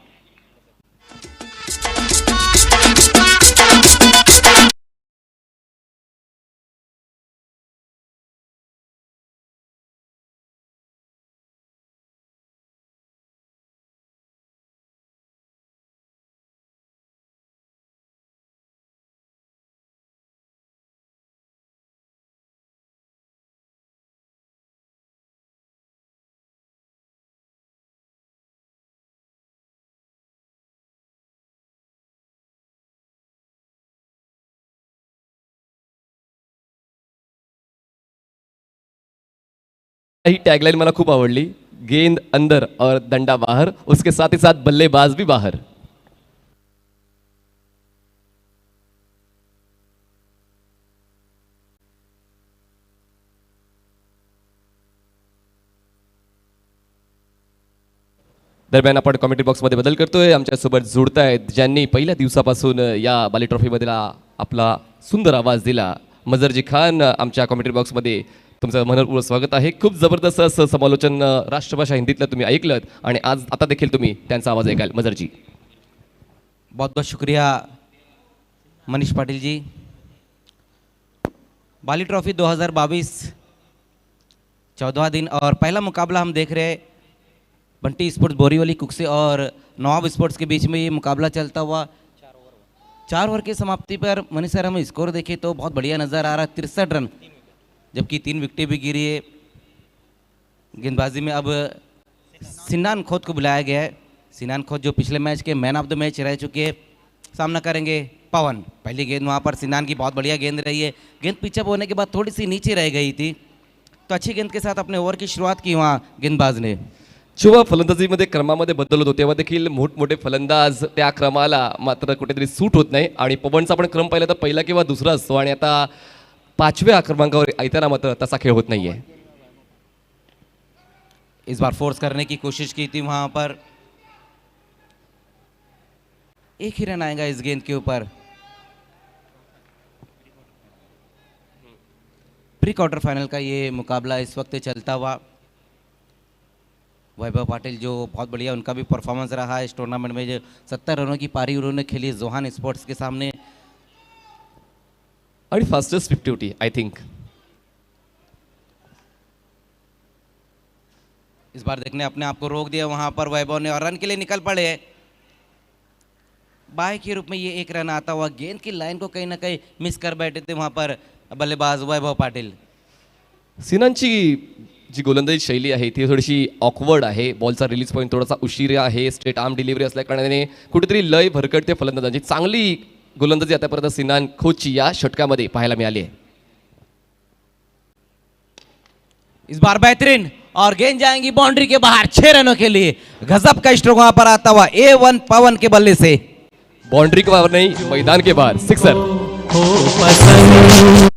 Speaker 2: ही टॅगलाइन मला खूप आवडली. गेंद अंदर और दंडा बाहर, उसके साथ ही साथ बल्लेबाज भी बाहर. दरम्यान आपण कॉमेंट्री बॉक्समध्ये बदल करतोय. आमच्यासोबत जोडतायत ज्यांनी पहिल्या दिवसापासून या बाली ट्रॉफीमधला आपला सुंदर आवाज दिला. मजरजी खान आमच्या कॉमेंट्री बॉक्समध्ये तुमचं मनपूर्वक स्वागत आहे. खूप जबरदस्त असं समालोचन राष्ट्रभाषा हिंदीतलं तुम्ही ऐकलं आणि आज आता देखील तुम्ही त्यांचा आवाज ऐकाल. मजरजी,
Speaker 7: बहुत बहुत शुक्रिया मनीष पाटिल जी. बाली ट्रॉफी 2022 14वां दिन और पहला मुकाबला हम देख रहे हैं बंटी स्पोर्ट्स बोरीवली कुक्से और नवाब स्पोर्ट्स के बीच में. ये मुकाबला चलता हुआ 4 ओवर की समाप्ति पर मनीष सर हमें स्कोर देखें तो बहुत बढ़िया नज़र आ रहा है. 63 रन, जबकि 3 विकेटें भी गिरी है. गेंदबाजी में अब सिनान खोद को बुलाया गया है. सिनान खोद जो पिछले मैच के मैन ऑफ द मैच रह चुके हैं. सामना करेंगे पवन. पहली गेंद वहाँ पर सिनान की बहुत बढ़िया गेंद रही है. गेंद पिचअप होने के बाद थोड़ी सी नीचे रह गई थी, तो अच्छी गेंद के साथ अपने ओव्हर की शुरुआत की वहाँ गेंदबाज ने.
Speaker 2: जेव्हा फलंदाजीमध्ये क्रमामध्ये बदल होतो तेव्हा देखील मोठमोठे फलंदाज त्या क्रमाला मात्र कुठेतरी सूट होत नाही. आणि पवनचा पण क्रम पाहिला तर पहिला किंवा दुसरा असतो आणि आता 5व्या क्रमांकावर ऐताना मात्र तसा खेळ होत नाहीये.
Speaker 7: इस बार फोर्स करने की कोशिश की थी वहाँ पर. एक ही रन आएगा इस गेंद के ऊपर. प्री क्वार्टर फाइनल का ये मुकाबला इस वक्त चलता हुआ. वैभव पाटिल जो बहुत बढ़िया उनका भी परफॉर्मेंस रहा है इस टूर्नामेंट में. जो 70 रनों की पारी उन्होंने खेली जोहान स्पोर्ट्स के सामने.
Speaker 2: आणि फास्टेस्ट 50 होती आय थिंक.
Speaker 7: इस बार देखने अपने आप को रोक दिया वहां पर वैभव ने और रन के लिए निकल पड़े. बाय के रूप में ये एक रन आता हुआ. गेंद की लाइन को कहीं ना कहीं मिस कर बैठे थे वहां पर बल्लेबाज वैभव पाटिल.
Speaker 2: सिनांची जी गोलंदाजी शैली आहे ती थोडीशी ऑकवर्ड आहे. बॉलचा रिलीज पॉईंट थोडासा उशिरा आहे. स्ट्रेट आर्म डिलिव्हरी असल्या कारणाने कुठेतरी लय भरकटते फलंदाजांची. चांगली गोलंदाजी आतापर्यंत सिनान खोची या षटकामध्ये पाहायला मिळाली आहे.
Speaker 7: इस बार बेहतरीन और गेंद जाएंगी बाउंड्री के बाहर 6 रनों के लिए. गजब का स्ट्रोक वहां पर आता हुआ A1 पवन के बल्ले से.
Speaker 2: बाउंड्री के बाहर नहीं, मैदान के बाहर सिक्सर.
Speaker 6: हो पसंद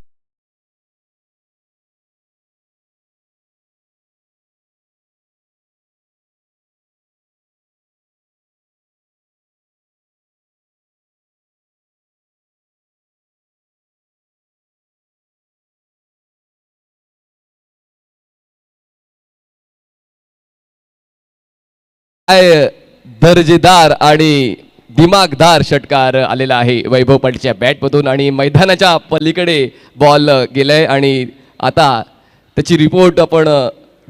Speaker 2: काय दर्जेदार आणि दिमागदार षटकार आलेला आहे वैभव पाटीलच्या बॅटमधून आणि मैदानाच्या पलीकडे बॉल गेलाय आणि आता त्याची रिपोर्ट आपण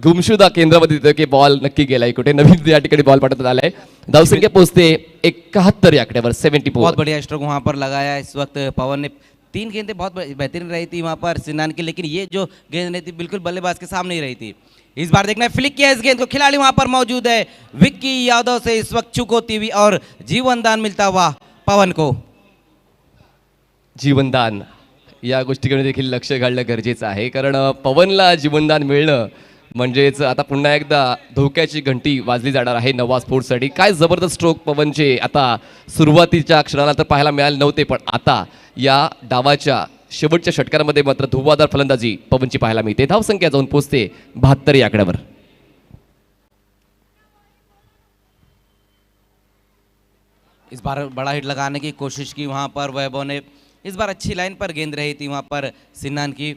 Speaker 2: गुमशुदा केंद्रामध्ये देतो की बॉल नक्की गेलाय कुठे. नवीन या ठिकाणी बॉल पाठवण्यात आलाय. धावसंख्या पोहोचते 71 या आकड्यावर 74.
Speaker 7: बहुत बढ़िया स्ट्रोक वहाँ पर लगाया इस वक्त पवन ने. 3 गेंदें बहुत बेहतरीन रही थी वहाँ पर सिनान की, लेकिन ये जो गेंद रही थी बिल्कुल बल्लेबाज के सामने ही रही थी. इस बार देखना है फ्लिक किया इस गेंद को, खिलाड़ी वहां पर मौजूद है. विक्की यादव से इस वक्त चूक होती हुई और जीवनदान मिलता हुआ पवन को.
Speaker 2: जीवनदान या गोष्टीकडे देखील लक्ष घालणं गरजेचं आहे, कारण पवनला जीवनदान मिळणं म्हणजेच आता पुन्हा एकदा धोक्याची घंटी वाजली जाणार आहे नवा स्पोर्ट्ससाठी. काय जबरदस्त स्ट्रोक पवनचे आता सुरुवातीच्या क्षणाला तर पाहायला मिळाले नव्हते, पण आता या डावाच्या शेवटच्या षटकारामध्ये मात्र धुव्वाधार फलंदाजी पवनची पाहायला मिळते. धावसंख्या जाऊन पोहोचते 72 या आकड्यावर.
Speaker 7: इस बार बड़ा हिट लगाने की कोशिश की वहां पर वैभव ने. इस बार अच्छी लाइन पर गेंद रही थी वहां पर सिन्नान की.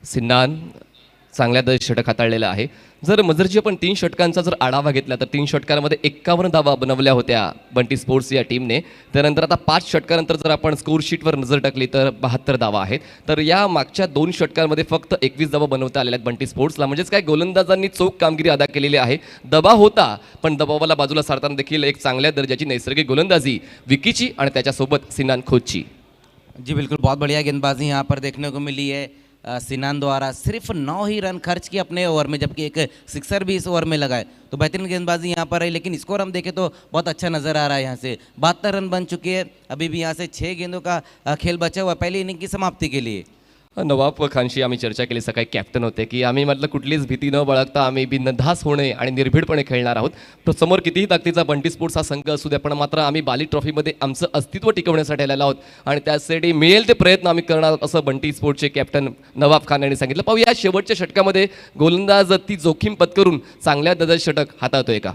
Speaker 2: सिन्नान चांगल्या दर षटक हाताळलेलं आहे. जर मजरची आपण 3 षटकांचा जर आढावा घेतला तर 3 षटकांमध्ये 51 धावा बनवल्या होत्या बंटी स्पोर्ट्स या टीमने. त्यानंतर आता 5 षटकानंतर जर आपण स्कोर शीटवर नजर टाकली तर 72 धावा आहेत. तर या मागच्या 2 षटकांमध्ये फक्त 21 धावा बनवता आलेल्या आहेत बंटी स्पोर्ट्सला. म्हणजेच काय गोलंदाजांनी चोख कामगिरी अदा केलेली आहे. दबाव होता, पण दबावाला बाजूला सारताना देखील एक चांगल्या दर्जाची नैसर्गिक गोलंदाजी विकीची आणि त्याच्यासोबत सिनान खोतची.
Speaker 7: जी बिल्कुल, बहुत बढ़िया गेंदबाजी यहाँ पर देखने को मिली है सिनान द्वारा. सिर्फ 9 ही रन खर्च किए अपने ओवर में, जबकि एक सिक्सर भी इस ओवर में लगाए. तो बेहतरीन गेंदबाजी यहाँ पर है, लेकिन स्कोर हम देखें तो बहुत अच्छा नज़र आ रहा है. यहाँ से 72 रन बन चुके हैं. अभी भी यहाँ से 6 गेंदों का खेल बचा हुआ है पहली इनिंग की समाप्ति के लिए.
Speaker 2: नवाब खानशी आम्ही चर्चा केली, सकाळी कॅप्टन होते, की आम्ही म्हटलं कुठलीच भीती न बाळगता आम्ही बिनधास्त होणे आणि निर्भीडपणे खेळणार आहोत. तर समोर कितीही ताकदीचा बंटी स्पोर्ट्स हा संघ असू द्या, पण मात्र आम्ही बाली ट्रॉफीमध्ये आमचं अस्तित्व टिकवण्यासाठी आलेलो आहोत आणि त्यासाठी मिळेल ते प्रयत्न आम्ही करणार असं बंटी स्पोर्ट्सचे कॅप्टन नवाब खान यांनी सांगितलं. पाहूया शेवटच्या षटकामध्ये गोलंदाज ती जोखीम पत्करून चांगल्या दर्जाचे षटक हाताळतोय का.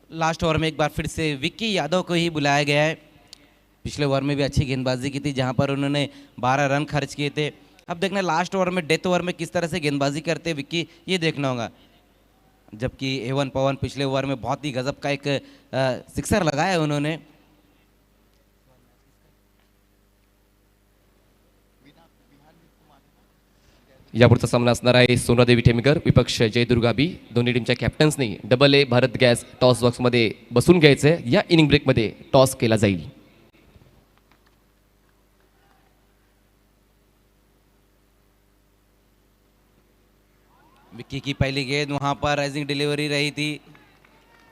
Speaker 7: लास्ट ओवर में एक बार फिर से विक्की यादव को ही बुलाया गया है. पिछले ओवर में भी अच्छी गेंदबाजी की थी जहां पर उन्होंने 12 रन खर्च किए थे. अब देखना लास्ट ओवर में, डेथ ओवर में किस तरह से गेंदबाजी करते विक्की, ये देखना होगा. जबकि एवन पवन पिछले ओवर में बहुत ही गजब का एक सिक्सर लगाया उन्होंने.
Speaker 2: यापुढचा सामना असणार आहे सोनादेवी ठेमीकर विपक्ष जयदुर्गा बी. दोन्ही टीमच्या कॅप्टन्सनी AA भारत गॅस टॉस बॉक्समध्ये बसून घ्यायचं. या इनिंग ब्रेकमध्ये टॉस केला जाईल.
Speaker 7: विक्की की पहली गेंद वहां पर राइजिंग डिलीवरी रही थी.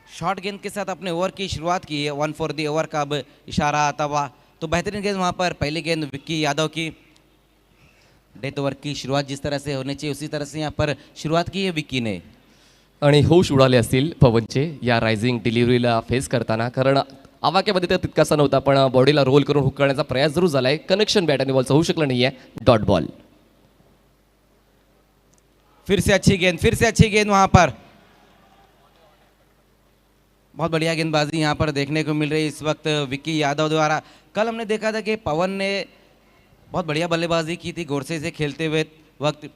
Speaker 7: शॉर्ट गेंद के साथ अपने ओवर की शुरुआत की है. 1 फॉर द ओवर का अब इशारा आता हुआ. तो बेहतरीन गेंद वहां पर पहली गेंद विक्की यादव की. डेथ ओवर की शुरुआत जिस तरह से होनी चाहिए उसी तरह से यहाँ पर शुरुआत की है विक्की ने.
Speaker 2: आणि होश उडाले असतील पवनचे या रायझिंग डिलिव्हरीला फेस करताना, कारण आवाक्यामध्ये तर तितकासा नव्हता, पण बॉडीला रोल करून हुक करण्याचा प्रयास जरूर झालाय. कनेक्शन बॅट आणि बॉलचं होऊ शकलं नाहीये. Dot ball.
Speaker 7: फिर से अच्छी गेंद वहां पर. बहुत बढ़िया गेंदबाजी यहाँ पर देखने को मिल रही है इस वक्त विक्की यादव द्वारा. कल हमने देखा था कि पवन ने बहुत बढ़िया बल्लेबाजी की थी गोरसे से खेलते हुए वक्त,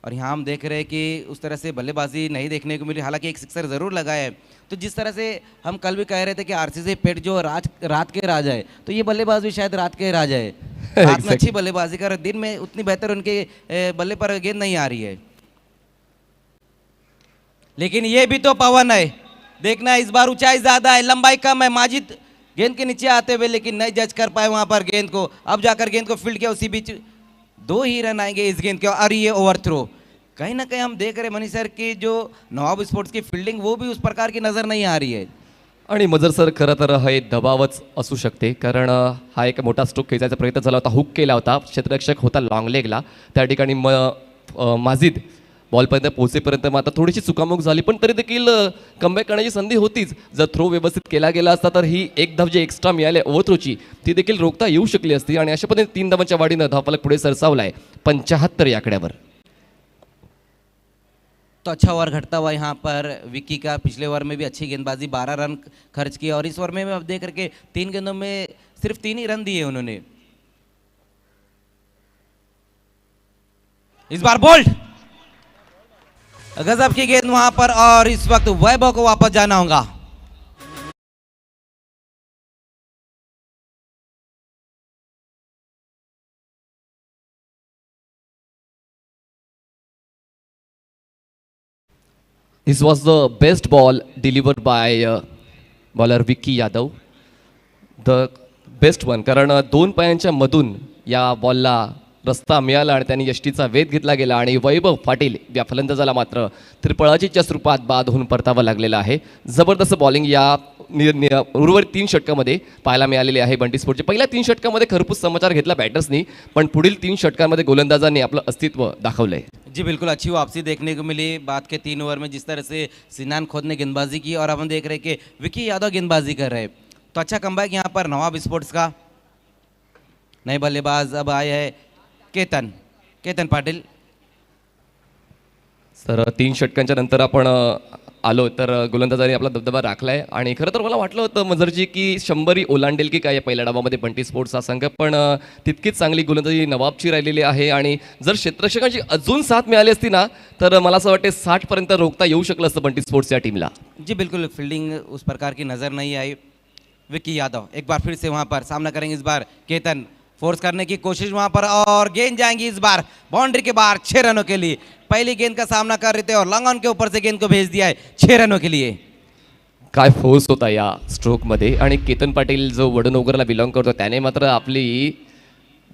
Speaker 7: और यहाँ हम देख रहे हैं कि उस तरह से बल्लेबाजी नहीं देखने को मिली. हालांकि एक सिक्सर ज़रूर लगाया है. तो जिस तरह से हम कल भी कह रहे थे कि RCC पेट जो रात के राजा है, तो ये बल्लेबाज भी शायद रात के राजा है. रात में अच्छी बल्लेबाजी कर, दिन में उतनी बेहतर उनके बल्ले पर गेंद नहीं आ रही है. लेकिन ये भी तो पवन है. देखना इस बार ऊंचाई ज्यादा है, लंबाई कम है. माजिद गेंद के नीचे आते हुए लेकिन नहीं जज कर पाए वहां पर गेंद को. अब जाकर गेंद को फील्ड किया, उसी बीच 2 ही रन आएंगे इस गेंद के. और ये ओवर थ्रो. कहीं ना कहीं हम देख रहे मनीष सर की जो नवाब स्पोर्ट्स की फील्डिंग वो भी उस प्रकार की नजर नहीं आ रही है.
Speaker 2: आणि मजर सर खरं तर हे दबावच असू शकते, कारण हा एक मोठा स्ट्रोक खेचायचा प्रयत्न झाला होता. हुक केला होता, क्षेत्ररक्षक होता लॉंग लेगला. त्या ठिकाणी माजिद बॉलपर्यंत पोहोचेपर्यंत मात्र थोडीशी चुकामुक झाली, पण तरी देखील कमबॅक करण्याची संधी होतीच. जर थ्रो व्यवस्थित केला गेला असता तर ही एक धाव जी एक्स्ट्रा मिळाली ओव्हरथ्रोची ती देखील रोखता येऊ शकली असती. आणि अशा पद्धतीने 3 धावांच्या वाढीनं धावफलक पुढे सरसावलाय 75 या आकड्यावर.
Speaker 7: तो अच्छा ओवर घटता हुआ यहाँ पर विक्की का. पिछले ओवर में भी अच्छी गेंदबाजी, 12 रन खर्च किए, और इस ओवर में अब देख करके 3 गेंदों में सिर्फ 3 ही रन दिए उन्होंने. इस बार बोल्ड, गजब की गेंद वहां पर, और इस वक्त वैभव को वापस जाना होगा।
Speaker 2: This was the best ball delivered by bowler Vicky Yadav, the best one, कारण दोन पायांच्या मधून या बॉलला रस्ता मिळाला आणि त्यांनी यष्टीचा वेध घेतला गेला आणि वैभव पाटील या फलंदाजाला मात्र त्रिपळाचीच्या स्वरूपात बाद होऊन परतावं लागलेलं आहे. जबरदस्त बॉलिंग या उर्वरित 3 षटकामध्ये पाहायला मिळालेली आहे बंटी स्पोर्टचे. पहिल्या 3 षटकामध्ये खरपूस समाचार घेतला बॅटर्सनी, पण पुढील 3 षटकांमध्ये गोलंदाजांनी आपलं अस्तित्व दाखवलंय.
Speaker 7: जी बिल्कुल, अच्छी वापसी देखने को मिली बाद के 3 ओवर में, जिस तरह से सिनान खोद ने गेंदबाजी की और अब हम देख रहे हैं कि विक्की यादव गेंदबाजी कर रहे हैं. तो अच्छा कमबैक यहाँ पर नवाब स्पोर्ट्स का. नए बल्लेबाज अब आए हैं केतन पाटील.
Speaker 2: तर 3 षटकांच्या नंतर आपण आलो तर गोलंदाजांनी आपला दबदबा राखलाय आणि खरं तर मला वाटलं होतं मजरजी की 100 ओलांडेल की काय या पहिल्या डावामध्ये बंटी स्पोर्ट्सचा संघ, पण तितकीच चांगली गोलंदाजी नवाबची राहिलेली आहे आणि जर क्षेत्ररक्षकांची अजून साथ मिळाली असती ना तर मला असं वाटते 60 पर्यंत रोखता येऊ शकलं असतं बंटी स्पोर्ट्सच्या टीमला.
Speaker 7: जी बिल्कुल, फील्डिंग उस प्रकार की नज़र नहीं आई. विक्की यादव एक बार फिर से वहां पर सामना करेंगे. इस बार केतन फोर्स करने की कोशिश वहां पर, और गेंद जाएंगी इस बार बाउंड्री के बाहर 6 रनों के लिए. पहली गेंद का सामना कर रहे थे और लॉन्ग ऑन के ऊपर से गेंद को भेज दिया है 6 रनों के लिए.
Speaker 2: काय फोर्स होता या स्ट्रोकमध्ये आणि केतन पाटील जो वडनोगरला बिलॉंग करतो त्याने मात्र आपली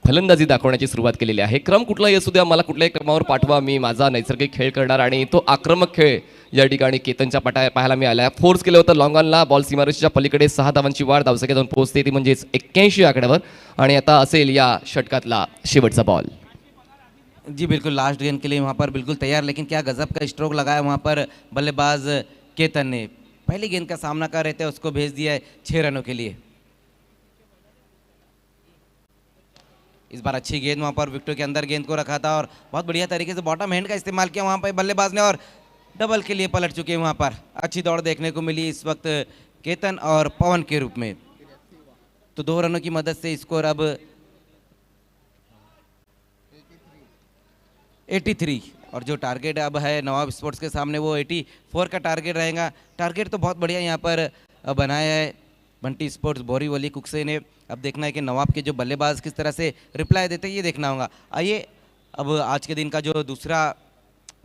Speaker 2: फलंदाजी दाखवण्याची सुरुवात केलेली आहे. क्रम कुठलाही असू द्या, मला कुठल्याही क्रमावर पाठवा, मी माझा नैसर्गिक खेळ करणार आणि तो आक्रमक खेळ या ठिकाणी केतनच्या पाहायला मिळाला. फोर्स केलं होतं लॉंग ऑनला, बॉल सीमारेषेच्या पलीकडे 6 धावांची वाढ धावसंख्या जाऊन पोहोचते ती म्हणजेच 81 आकड्यावर आणि आता असेल या षटकातला शेवटचा बॉल.
Speaker 7: जी बिल्कुल, लास्ट गेंद के लिए वहाँ पर बिल्कुल तैयार, लेकिन क्या गजब का स्ट्रोक लगाया वहाँ पर बल्लेबाज केतन ने. पहली गेंद का सामना कर रहे थे, उसको भेज दिया है 6 रनों के लिए. इस बार अच्छी गेंद वहाँ पर विकेट के अंदर गेंद को रखा था और बहुत बढ़िया तरीके से बॉटम हैंड का इस्तेमाल किया वहाँ पर बल्लेबाज ने और डबल के लिए पलट चुके हैं. वहाँ पर अच्छी दौड़ देखने को मिली इस वक्त केतन और पवन के रूप में. तो 2 रनों की मदद से स्कोर अब 83 और जो टारगेट अब है नवाब स्पोर्ट्स के सामने वो 84 का टारगेट रहेगा. टारगेट तो बहुत बढ़िया यहाँ पर बनाया है बंटी स्पोर्ट्स बोरीवली कुक्से ने. अब देखना है कि नवाब के जो बल्लेबाज किस तरह से रिप्लाई देते हैं, ये देखना होगा. आइए अब आज के दिन का जो दूसरा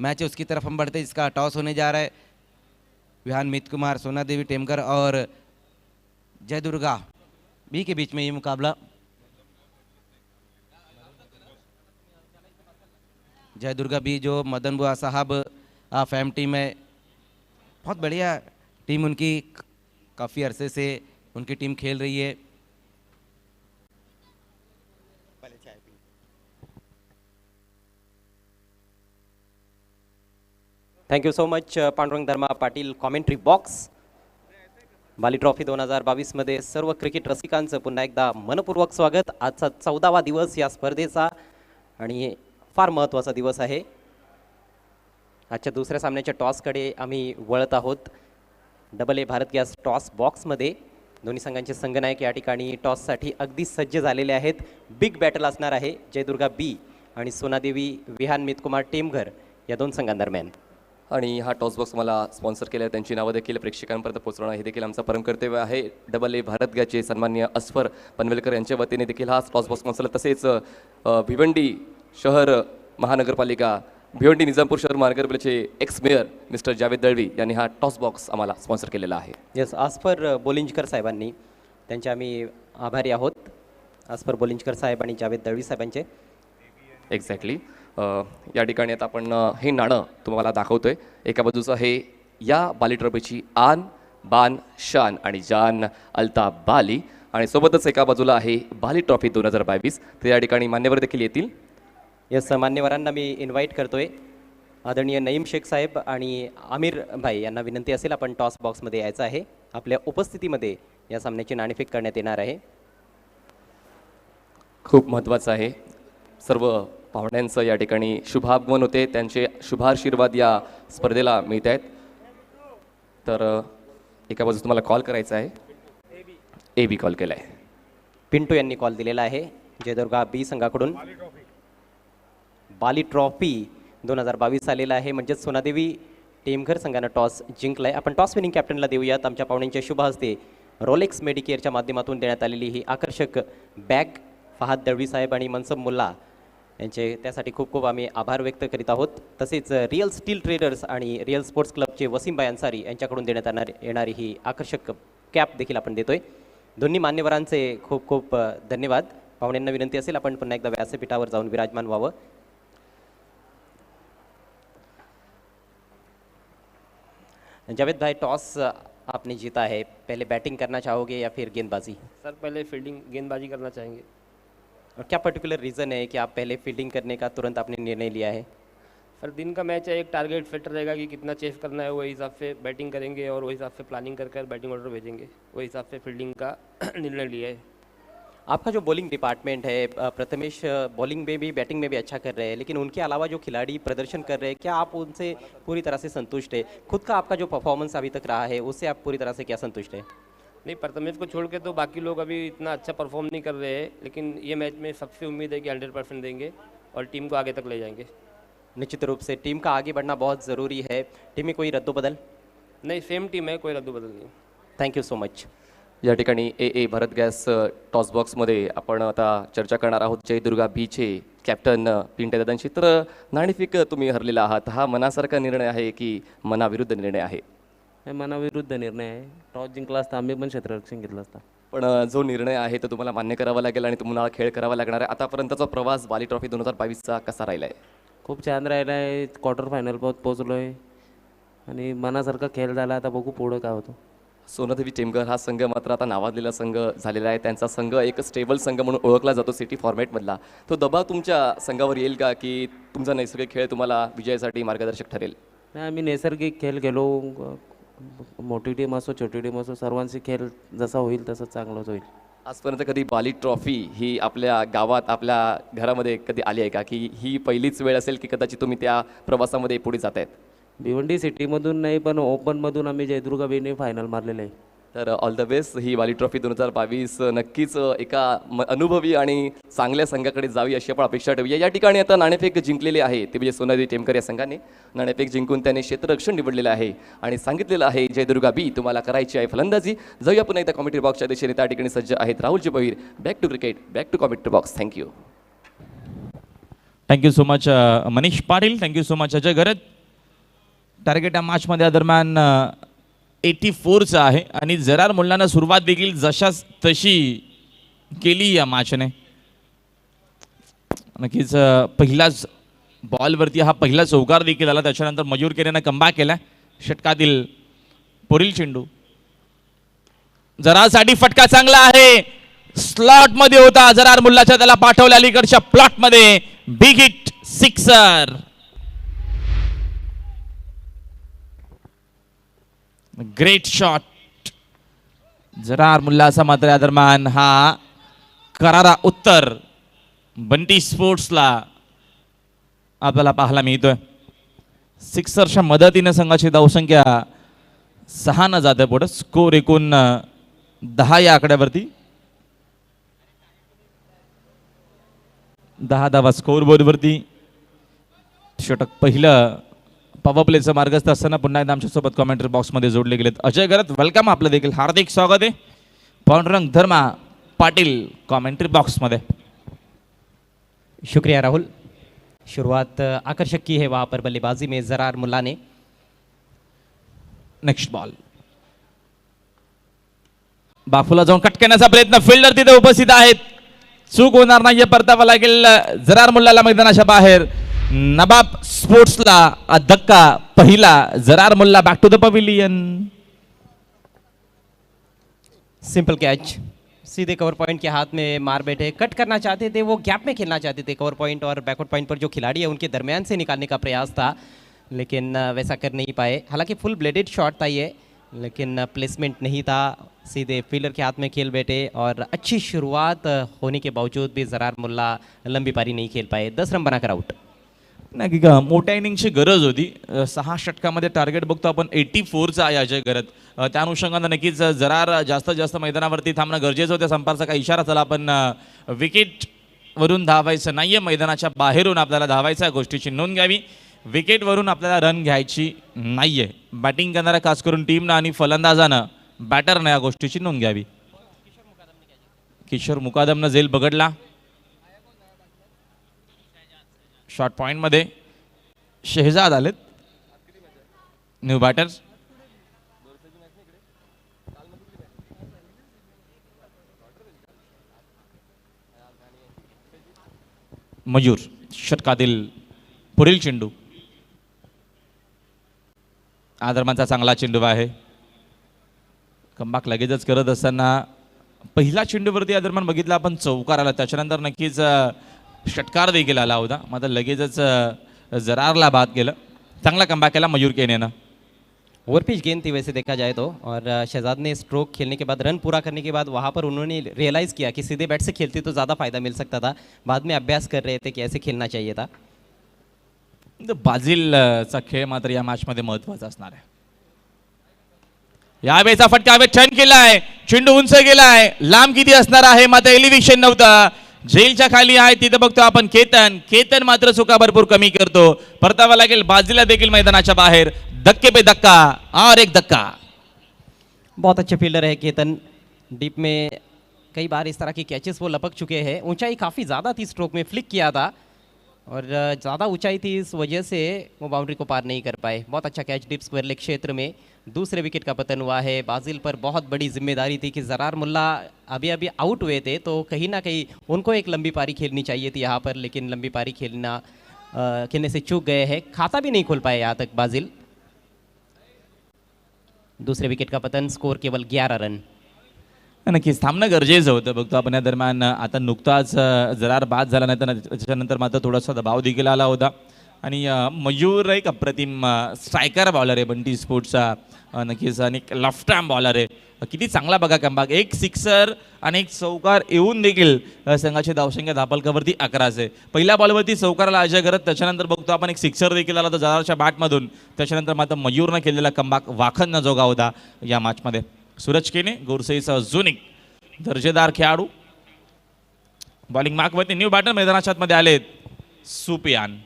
Speaker 7: मैच है उसकी तरफ हम बढ़ते हैं, जिसका टॉस होने जा रहा है. विहान मित कुमार, सोना देवी टेमकर और जय दुर्गा बी के बीच में ये मुकाबला. जय दुर्गा बी जो मदन बुआ साहब फैम टीम है, बहुत बढ़िया टीम उनकी, काफ़ी अरसे से उनकी टीम खेल रही है.
Speaker 1: Thank you so much Pandurang Dharma Patil. Commentary box. Bali trophy 2022 मध्ये सर्व क्रिकेट रसिकांचं पुन्हा एकदा मनपूर्वक स्वागत. आजचा 14वा दिवस या स्पर्धेचा आणि फार महत्त्वाचा दिवस आहे. आजच्या दुसऱ्या सामन्याच्या टॉसकडे आम्ही वळत आहोत. Double A Bharat gas toss बॉक्समध्ये दोन्ही संघांचे संघनायक या ठिकाणी टॉससाठी अगदी सज्ज झालेले आहेत. बिग बॅटल असणार आहे जयदुर्गा बी आणि सोनादेवी विहान मितकुमार टेमघर या 2 संघांदरम्यान.
Speaker 2: आणि हा टॉस बॉक्स मला स्पॉन्सर केलं, त्यांची नावं देखील प्रेक्षकांपर्यंत पोहोचवणं हे देखील आमचं परम कर्तव्य आहे. डबल ए भारत गॅसचे सन्माननीय अस्फर पनवेलकर यांच्या वतीने देखील हा टॉस बॉक्स स्पॉन्सर, तसेच भिवंडी शहर महानगरपालिका, भिवंडी निजामपूर शहर महानगरपालिकेचे x mayor mister Javed Dalvi यांनी हा टॉस बॉक्स आम्हाला स्पॉन्सर केलेला आहे.
Speaker 1: येस, आस्फर बोलिंजकर साहेबांनी, त्यांचे आम्ही आभारी आहोत. आस्फर बोलिंजकर साहेब आणि जावेद दळवी साहेबांचे.
Speaker 2: एक्झॅक्टली. या ठिकाणी आता आपण हे नाणं तुम्हाला दाखवतोय. एका बाजूचं आहे या बाली ट्रॉफीची आन बान शान आणि जान अल्ताफ बाली, आणि सोबतच एका बाजूला आहे बाली ट्रॉफी 2022. तर या ठिकाणी मान्यवर देखील येतील.
Speaker 1: येस, मान्यवरांना मी इन्व्हाइट करतोय. आदरणीय नईम शेख साहेब आणि आमिर भाई यांना विनंती असेल आपण टॉस बॉक्समध्ये यायचं आहे. आपल्या उपस्थितीमध्ये या सामन्याची नाणेफेक करण्यात येणार आहे.
Speaker 2: खूप महत्त्वाचं आहे. सर्व पाहुण्यांचं या ठिकाणी शुभागमन होते, त्यांचे शुभाशीर्वाद या स्पर्धेला मिळत आहेत. तर एका बाजूस तुम्हाला कॉल करायचा आहे. ए बी कॉल केला आहे.
Speaker 1: पिंटू यांनी कॉल दिलेला आहे जयदुर्गा बी संघाकडून. बाली ट्रॉफी 2022 आलेला आहे. म्हणजेच सोनादेवी टेमघर संघानं टॉस जिंकलाय. आपण टॉस विनिंग कॅप्टनला देऊयात. आमच्या पाहुण्यांच्या शुभ हस्ते रोलेक्स मेडिकेअरच्या माध्यमातून देण्यात आलेली ही आकर्षक बॅग फहाद दळवी साहेब आणि मनसब मुल्ला यांचे त्यासाठी खूप खूप आम्ही आभार व्यक्त करीत आहोत. तसेच रिअल स्टील ट्रेडर्स आणि रिअल स्पोर्ट्स क्लबचे वसीमबाई अन्सारी यांच्याकडून देण्यात येणारी ही आकर्षक कॅप देखील आपण देतोय. दोन्ही मान्यवरांचे खूप खूप धन्यवाद. पाहुण्यांना विनंती असेल आपण पुन्हा एकदा व्यासपीठावर जाऊन विराजमान व्हावं. जावेद भाई, टॉस आपने जीता है, पहले बैटिंग करना चाहोगे या फिर गेंदबाजी?
Speaker 8: सर पहले फील्डिंग गेंदबाजी करना चाहेंगे.
Speaker 1: और क्या पर्टिकुलर रीज़न है कि आप पहले फील्डिंग करने का तुरंत आपने निर्णय लिया है?
Speaker 8: सर दिन का मैच है, एक टारगेट फिट रहेगा कि कितना चेस करना है, वही हिसाब से बैटिंग करेंगे और वही हिसाब से प्लानिंग कर बैटिंग ऑर्डर भेजेंगे. वही हिसाब से फील्डिंग का निर्णय लिया है.
Speaker 1: आपका जो बॉलिंग डिपार्टमेंट है, प्रथमेश बॉलिंग में भी बैटिंग में भी अच्छा कर रहे हैं, लेकिन उनके अलावा जो खिलाड़ी प्रदर्शन कर रहे हैं, क्या आप उनसे पूरी तरह से संतुष्ट है? खुद का आपका जो परफॉर्मेंस अभी तक रहा है उससे आप पूरी तरह से क्या संतुष्ट है?
Speaker 8: नहीं, प्रथमेश को छोड़ के तो बाकी लोग अभी इतना अच्छा परफॉर्म नहीं कर रहे हैं, लेकिन ये मैच में सबसे उम्मीद है कि 100% देंगे और टीम को आगे तक ले जाएंगे.
Speaker 1: निश्चित रूप से टीम का आगे बढ़ना बहुत ज़रूरी है. टीम में कोई रद्दोबदल?
Speaker 8: नहीं, सेम टीम है, कोई रद्दबदल नहीं.
Speaker 1: Thank you so much.
Speaker 2: या ठिकाणी ए भारत गॅस टॉस बॉक्समध्ये आपण आता चर्चा करणार आहोत जयदुर्गा बीचे कॅप्टन पिंटे दादांशी. तर नाणेफेक तुम्ही हरलेला आहात, हा मनासारखा निर्णय आहे की मनाविरुद्ध निर्णय आहे?
Speaker 9: हे मनाविरुद्ध निर्णय आहे. टॉस जिंकला असता आम्ही पण क्षेत्ररक्षण घेतलं असता.
Speaker 2: पण जो निर्णय आहे तो तुम्हाला मान्य करावा लागेल आणि तुम्हाला खेळ करावा लागणार आहे. आतापर्यंतचा प्रवास बाली ट्रॉफी 2022चा कसा राहिला आहे?
Speaker 9: खूप छान राहिला आहे. क्वार्टर फायनल पोहोचलो आहे आणि मनासारखा खेळ झाला. आता बघू पुढं काय होतं.
Speaker 2: सोनादेवी टेमघर हा संघ मात्र आता नावाजलेला संघ झालेला आहे. त्यांचा संघ एक स्टेबल संघ म्हणून ओळखला जातो सिटी फॉर्मॅटमधला. तो दबाव तुमच्या संघावर येईल का की तुमचा नैसर्गिक खेळ तुम्हाला विजयासाठी मार्गदर्शक ठरेल?
Speaker 9: नाही, आम्ही नैसर्गिक खेळ खेळलो. मोठी टीम असो छोटी टीम असो, सर्वांचे खेळ जसा होईल तसं चांगलंच होईल.
Speaker 2: आजपर्यंत कधी बाली ट्रॉफी ही आपल्या गावात आपल्या घरामध्ये कधी आली आहे का की ही पहिलीच वेळ असेल की कदाचित तुम्ही त्या प्रवासामध्ये पुढे जात आहेत?
Speaker 9: भिवंडी सिटीमधून नाही पण ओपनमधून आम्ही जयदुर्गा बीने फायनल मारलेलं आहे.
Speaker 2: तर all the best. He Bali trophy 2022 नक्कीच एका अनुभवी आणि चांगल्या संघाकडे जावी अशी आपण अपेक्षा ठेवूया. या ठिकाणी आता नाणेफेक जिंकलेले आहे ते म्हणजे सोनादेवी टेमघर या संघाने नाणेफेक जिंकून त्याने क्षेत्ररक्षण निवडलेलं आहे आणि सांगितलेलं आहे जयदुर्गा बी तुम्हाला करायची आहे फलंदाजी. जाऊया पुन्हा एकदा कॉमेंट्री बॉक्सच्या दिशेने. त्या ठिकाणी सज्ज आहेत राहुलजी बहिर. Back to cricket, back to commentary box. Thank you.
Speaker 5: Thank you so much Manish Patil. Thank you so much Ajay Garaj. Target या मॅचमध्ये दरम्यान 84चा आहे आणि जरार मुल्लानं सुरुवात देखील जशाच तशी केली या मॅचने. नक्कीच पहिलाच बॉलवरती हा पहिला चौकार देखील आला. त्याच्यानंतर मयूर केरेनं कमबॅक केला. षटकातील पुढील चेंडू जरारसाठी फटका चांगला आहे. स्लॉटमध्ये होता. जरार मुल्लाच्या त्याला पाठवल्या अलीकडच्या प्लॉटमध्ये. Big hit, sixer. Great shot. Zarar मुल्लाचा मात्र या दरम्यान हा करारा उत्तर बंटी स्पोर्ट्सला आपल्याला पाहायला मिळतोय. सिक्सरच्या मदतीने संघाची धावसंख्या 6 न जाते पुढे. स्कोर एकूण 10 या आकड्यावरती. 10 धावा स्कोर बोर्डवरती. षटक पहिलं पॉवर प्लेचं मार्गस्थ असताना पुन्हा एकदा आमच्यासोबत कॉमेंट्री बॉक्समध्ये जोडले गेलेत अजय गरत. वेलकम, आपलं देखील हार्दिक स्वागत आहे. पांडुरंग धर्मा पाटील कॉमेंट्री बॉक्समध्ये.
Speaker 1: शुक्रिया राहुल. शुरुआत आकर्षक की है वहाँ पर बल्लेबाजी में जरार मुल्ला ने.
Speaker 5: Next ball. बाफूला जाऊन कट करण्याचा प्रयत्न. फिल्डर तिथे उपस्थित आहेत. चूक होणार नाही, परतावा लागेल जरार मुल्लाला मैदानाच्या बाहेर. नबाब स्पोर्ट्सला धक्का पहिला. Zarar Mulla back to the pavilion.
Speaker 1: Simple catch. सीधे कवर पॉइंट के हाथ में मार बैठे. कट करना चाहते थे, वो गैप में खेलना चाहते थे. कवर पॉइंट और बैकवर्ड पॉइंट पर जो खिलाड़ी है उनके दरमियान से निकालने का प्रयास था, लेकिन वैसा कर नहीं पाए. हालांकि फुल ब्लेडेड शॉट था ये, लेकिन प्लेसमेंट नहीं था. सीधे फील्डर के हाथ में खेल बैठे और अच्छी शुरुआत होने के बावजूद भी जरार मुल्ला लंबी पारी नहीं खेल पाए. 10 रन बनाकर आउट.
Speaker 5: नाही का मोठ्या इनिंगची गरज होती. 6 षटकामध्ये टार्गेट बघतो आपण 84चा आहे अजय गरत. त्या अनुषंगाने नक्कीच जरार जास्त मैदानावरती थांबणं गरजेचं होतं. संपारचा काही इशारा चला आपण विकेट वरून धावायचं नाहीये, मैदानाच्या बाहेरून आपल्याला धावायचं आहे, गोष्टीची नोंद घ्यावी. विकेटवरून आपल्याला रन घ्यायची नाहीये. बॅटिंग करणाऱ्या खास करून टीमनं आणि फलंदाजानं बॅटरनं या गोष्टीची नोंद घ्यावी. किशोर मुकादमनं झेल बघडला. शॉर्ट पॉइंटमध्ये शहजाद आलेत न्यू बॅटर्स. मयूर षटकातील पुढील चेंडू. आदरमानचा चांगला चेंडू आहे. कमबॅक लगेचच करत असताना पहिला चेंडूवरती आदरमान बघितला आपण चौकार आला, त्याच्यानंतर नक्कीच षटकार देखील आला होता. मात्र लगेचच जरारला बाद केलं. चांगला कमबॅक केला मयूर केनेनं.
Speaker 1: ओवरपिच गेंद थी वैसे देखा जाए तो, और शहजाद ने स्ट्रोक खेलने के बाद, रन पूरा करने के बाद वहाँ पर उन्होंने रियलाइज़ किया कि सीधे बैट से खेलते तो ज़्यादा फायदा मिल सकता था. बाद में अभ्यास कर रहे थे कि ऐसे खेलना चाहिए था.
Speaker 5: बाजिलचा खेळ मात्र या मॅचमध्ये महत्त्वाचा असणार आहे. यावेळेचा फटका हवेत टर्न केलाय, चेंडू उंच गेलाय. लांब किती असणार आहे मात्र एलिव्हेशन नव्हतं. जेलच्या खाली आहे तिथे बघतो आपण केतन मात्र चुका भरपूर कमी करतो. परतावा लागेल बाजीला देखील मैदानाच्या बाहेर. धक्के पे धक्का और एक धक्का.
Speaker 1: बहुत अच्छे फील्डर है केतन. डीप में कई बार इस तरह की कैचेस वो लपक चुके हैं. ऊंचाई काफ़ी ज़्यादा थी, स्ट्रोक में फ्लिक किया था और ज़्यादा ऊंचाई थी, इस वजह से वो बाउंड्री को पार नहीं कर पाए. बहुत अच्छा कैच डीप स्क्वायर लेग क्षेत्र में. दूसरे विकेट का पतन हुआ है. बाजिल पर बहुत बड़ी जिम्मेदारी थी कि जरार मुल्ला अभी अभी आउट हुए थे, तो कहीं ना कहीं उनको एक लंबी पारी खेलनी चाहिए थी यहाँ पर, लेकिन लंबी पारी खेलने से चूक गए हैं. खाता भी नहीं खोल पाए यहाँ तक बाजिल. दूसरे विकेट का पतन, स्कोर केवल 11 रन.
Speaker 5: नक्कीच थांबणं गरजेचं होतं. बघतो आपण या दरम्यान आता नुकताच जरार बाद झाला नाही, तर त्याच्यानंतर मात्र थोडासा दबाव देखील आला होता. आणि मयूर एक अप्रतिम स्ट्रायकर बॉलर आहे बंटी स्पोर्ट्सचा. नक्कीच आणि लेफ्ट आर्म बॉलर आहे. किती चांगला बघा कमबॅक. एक सिक्सर आणि एक चौकार येऊन देखील संघाची धावसंख्या धापलकावरती 11 आहे. पहिल्या बॉलवरती चौकाराला अजय करत, त्याच्यानंतर बघतो आपण एक सिक्सर देखील आला होता जरारच्या बॅटमधून. त्याच्यानंतर मात्र मयूरनं केलेला कमबॅक वाखण जोगा होता या मॅचमध्ये. सूरज केने गोरसेचा अजून एक दर्जेदार खेळाडू. बॉलिंग मार्कवरती न्यू बॅटर मैदानाच्या आतमध्ये आलेत सुपियान.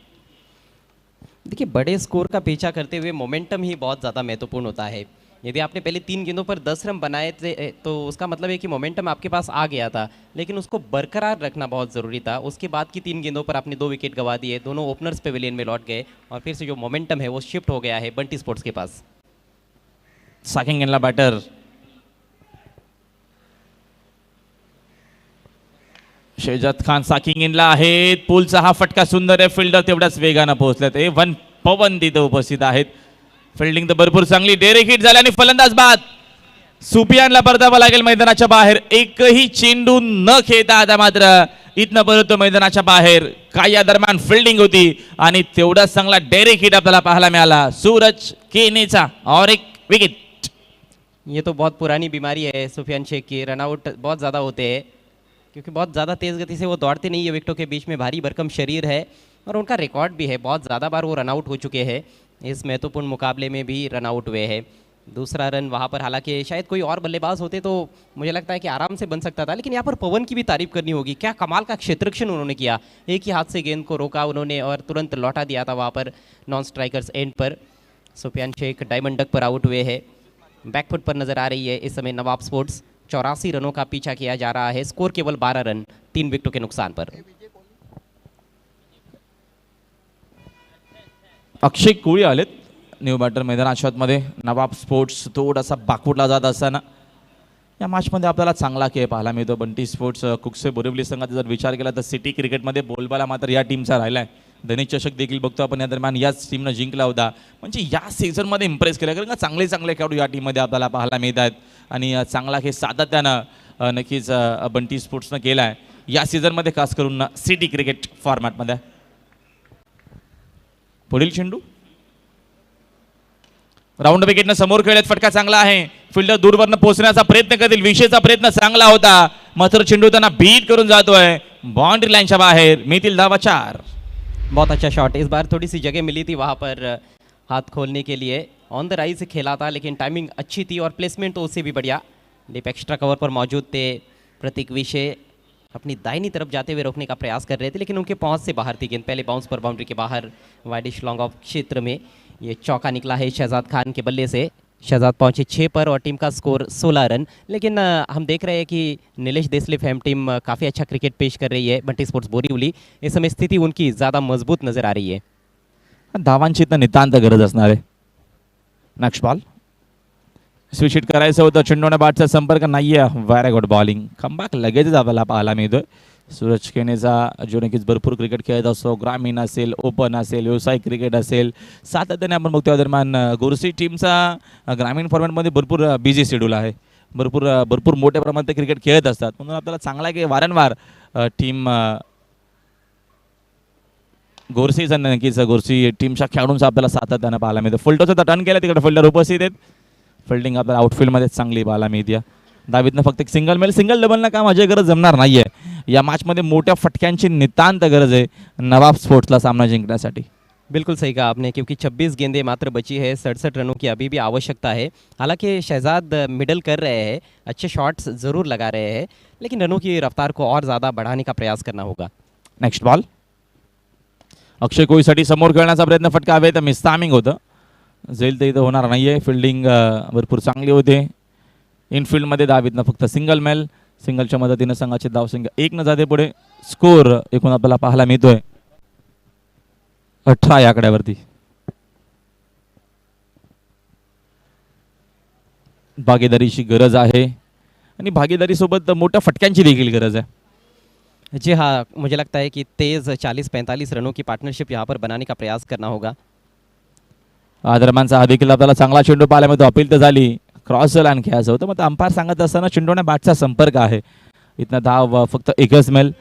Speaker 1: देखिए, बड़े स्कोर का पीछा करते हुए मोमेंटम ही बहुत ज़्यादा महत्वपूर्ण होता है. यदि आपने पहले 3 गेंदों पर 10 रन बनाए थे तो उसका मतलब है कि मोमेंटम आपके पास आ गया था, लेकिन उसको बरकरार रखना बहुत ज़रूरी था. उसके बाद की 3 गेंदों पर आपने 2 विकेट गंवा दिए. दोनों ओपनर्स पेविलियन में लौट गए और फिर से जो मोमेंटम है वो शिफ्ट हो गया है बंटी स्पोर्ट्स के पास.
Speaker 5: साकिंग इनला बॅटर. शहजाद खान साकिंग इनला आहेत. पूलचा हा फटका सुंदर आहे. फिल्डर तेवढ्याच वेगानं पोहोचलेत. वन पवन तिथे उपस्थित आहेत. फिल्डिंग तर भरपूर चांगली. डेरेक हिट झाला आणि फलंदाज बाद. सुपियानला परतावा लागेल मैदानाच्या बाहेर. एकही चेंडू न खेळता आता मात्र इथनं परत मैदानाच्या बाहेर. काय या दरम्यान फिल्डिंग होती आणि तेवढाच चांगला डेरेक हिट आपल्याला पाहायला मिळाला सूरज केनेचा और एक विकेट.
Speaker 1: ये तो बहुत पुरानी बीमारी है सुफियान शेख की. रनआउट बहुत ज़्यादा होते हैं क्योंकि बहुत ज़्यादा तेज़ गति से वो दौड़ते नहीं है. विकेटों के बीच में भारी भरकम शरीर है और उनका रिकॉर्ड भी है. बहुत ज़्यादा बार वो रनआउट हो चुके हैं. इस महत्वपूर्ण मुकाबले में भी रनआउट हुए हैं. दूसरा रन वहाँ पर हालांकि शायद कोई और बल्लेबाज होते तो मुझे लगता है कि आराम से बन सकता था, लेकिन यहाँ पर पवन की भी तारीफ करनी होगी. क्या कमाल का क्षेत्ररक्षण उन्होंने किया. एक ही हाथ से गेंद को रोका उन्होंने और तुरंत लौटा दिया था वहाँ पर नॉन स्ट्राइकर्स एंड पर. सुफियान शेख डायमंड डक पर आउट हुए हैं. बैकफुट पर नजर आ रही है इस समय नवाब स्पोर्ट्स. 84 रनों का पीछा किया जा रहा है. स्कोर केवल 12 रन 3 विकेटों के नुकसान पर.
Speaker 5: अक्षय कोळी आलेत न्यू बॅटर मैदानाच्या आतमध्ये. नवाब स्पोर्ट्स थोडासा बाकूटला जात असताना या मॅचमध्ये आपल्याला चांगला खेळ पाहायला मिळतो. बंटी स्पोर्ट्स कुकसे बोरिवली संघाचा जर विचार केला तर सिटी क्रिकेटमध्ये बोलबाला मात्र या टीमचा राहिला आहे. धनी चषक देखील बघतो आपण या दरम्यान याच टीमनं जिंकला होता. म्हणजे या सीझनमध्ये इम्प्रेस केलं, कारण का चांगले चांगले खेळाडू या टीममध्ये आपल्याला पाहायला मिळत आहेत आणि चांगला खेळ सातत्यानं नक्कीच बंटी स्पोर्ट्सनं केला आहे या सीझनमध्ये, खास करून सिटी क्रिकेट फॉर्मॅटमध्ये. पुढील चेंडू राऊंड विकेटनं समोर खेळत. फटका चांगला आहे. फिल्डर दूरवरनं पोहोचण्याचा प्रयत्न करतील. विषयचा प्रयत्न चांगला होता मात्र चेंडू त्यांना बीट करून जातोय बाउंड्री लाईनच्या बाहेर. मिळतील धावा 4.
Speaker 1: बहुत अच्छा शॉट. इस बार थोड़ी सी जगह मिली थी वहाँ पर हाथ खोलने के लिए. ऑन द राइट से खेला था लेकिन टाइमिंग अच्छी थी और प्लेसमेंट तो उससे भी बढ़िया. डीप एक्स्ट्रा कवर पर मौजूद थे प्रतीक विषय. अपनी दाहिनी तरफ जाते हुए रोकने का प्रयास कर रहे थे, लेकिन उनके पहुंच से बाहर थी गेंद। पहले बाउंस पर बाउंड्री के बाहर वाइडिश लॉन्ग ऑफ क्षेत्र में ये चौका निकला है शहजाद खान के बल्ले से। शहजाद पहुंचे 6 पर और टीम का स्कोर 16 रन। लेकिन हम देख रहे हैं कि नीलेश देसले फैम टीम काफ़ी अच्छा क्रिकेट पेश कर रही है। बंटी स्पोर्ट्स बोरीवली इस समय स्थिति उनकी ज़्यादा मजबूत नजर आ रही है।
Speaker 5: धावांची तर नितांत गरज असणार आहे। नेक्स्ट बॉल स्विच हिट करायचं होतं, चेंडूने बॅटचा संपर्क नाहीये। व्हेरी गुड बॉलिंग, कमबॅक लगेचच आपल्याला पाहायला मिळतोय। सूरज केनेचा जो नक्कीच भरपूर क्रिकेट खेळत असतो, ग्रामीण असेल, ओपन असेल, व्यावसायिक क्रिकेट असेल, सातत्याने आपण बघतो दरम्यान गोरसी टीमचा ग्रामीण फॉर्मॅटमध्ये भरपूर बिझी शेड्यूल आहे। भरपूर मोठ्या प्रमाणात ते क्रिकेट खेळत असतात, म्हणून आपल्याला चांगला आहे की वारंवार टीम गोरसीचा नक्कीच गोरसी टीमच्या खेळाडूंचा आपल्याला सातत्याने पाहायला मिळतं। फुलटॉसचा टर्न केला, तिकडे फिल्डर उपस्थित आहेत। फिल्डिंग आपल्याला आउटफील्डमध्ये चांगली पाहायला मिळते। दावीतनं फक्त एक सिंगल मिळेल, सिंगल डबलनं काम अजय गरज जमणार नाहीये। या मॅचमध्ये मोठ्या फटक्यांची नितांत गरज आहे नवाब स्पोर्ट्सला सामना जिंकण्यासाठी।
Speaker 1: बिल्कुल सही कहा आपने, क्योंकि 26 गेंदें मात्र बची है, 67 रनों की अभी भी आवश्यकता है। हालांकि शहजाद मिडल कर रहे हैं, अच्छे शॉट्स ज़रूर लगा रहे हैं, लेकिन रनों की रफ्तार को और ज़्यादा बढ़ाने का प्रयास करना होगा।
Speaker 5: नेक्स्ट बॉल अक्षय कोळीसाठी समोर खेळण्याचा प्रयत्न, फटका हवे तर मिस टायमिंग होतं, जाईल तर इथं होणार नाहीये। फिल्डिंग भरपूर चांगली होते। इनफिल्डमध्ये दावीतनं फक्त सिंगल मेल, सिंगलच्या मदतीने संघाची धावसंख्या 1 न जाते पुढे। स्कोर एकूण आपल्याला पाहायला मिळतोय 18 या आकड्यावरती। भागीदारीची गरज आहे आणि भागीदारीसोबत मोठ्या फटक्यांची देखील गरज आहे।
Speaker 1: जी हाँ, मुझे लगता है कि तेज़ 40-45 रनों की पार्टनरशिप यहाँ पर बनाने का प्रयास करना होगा।
Speaker 5: दरम्यानचा हा देखील आपल्याला चांगला चेंडू पाहायला मिळतो। अपील तर झाली, क्रॉस लाईन खेळायचं होतं, मग अंपायर सांगत असताना चेंडूने बॅटचा संपर्क आहे। इथनं धाव फक्त एकच मेल,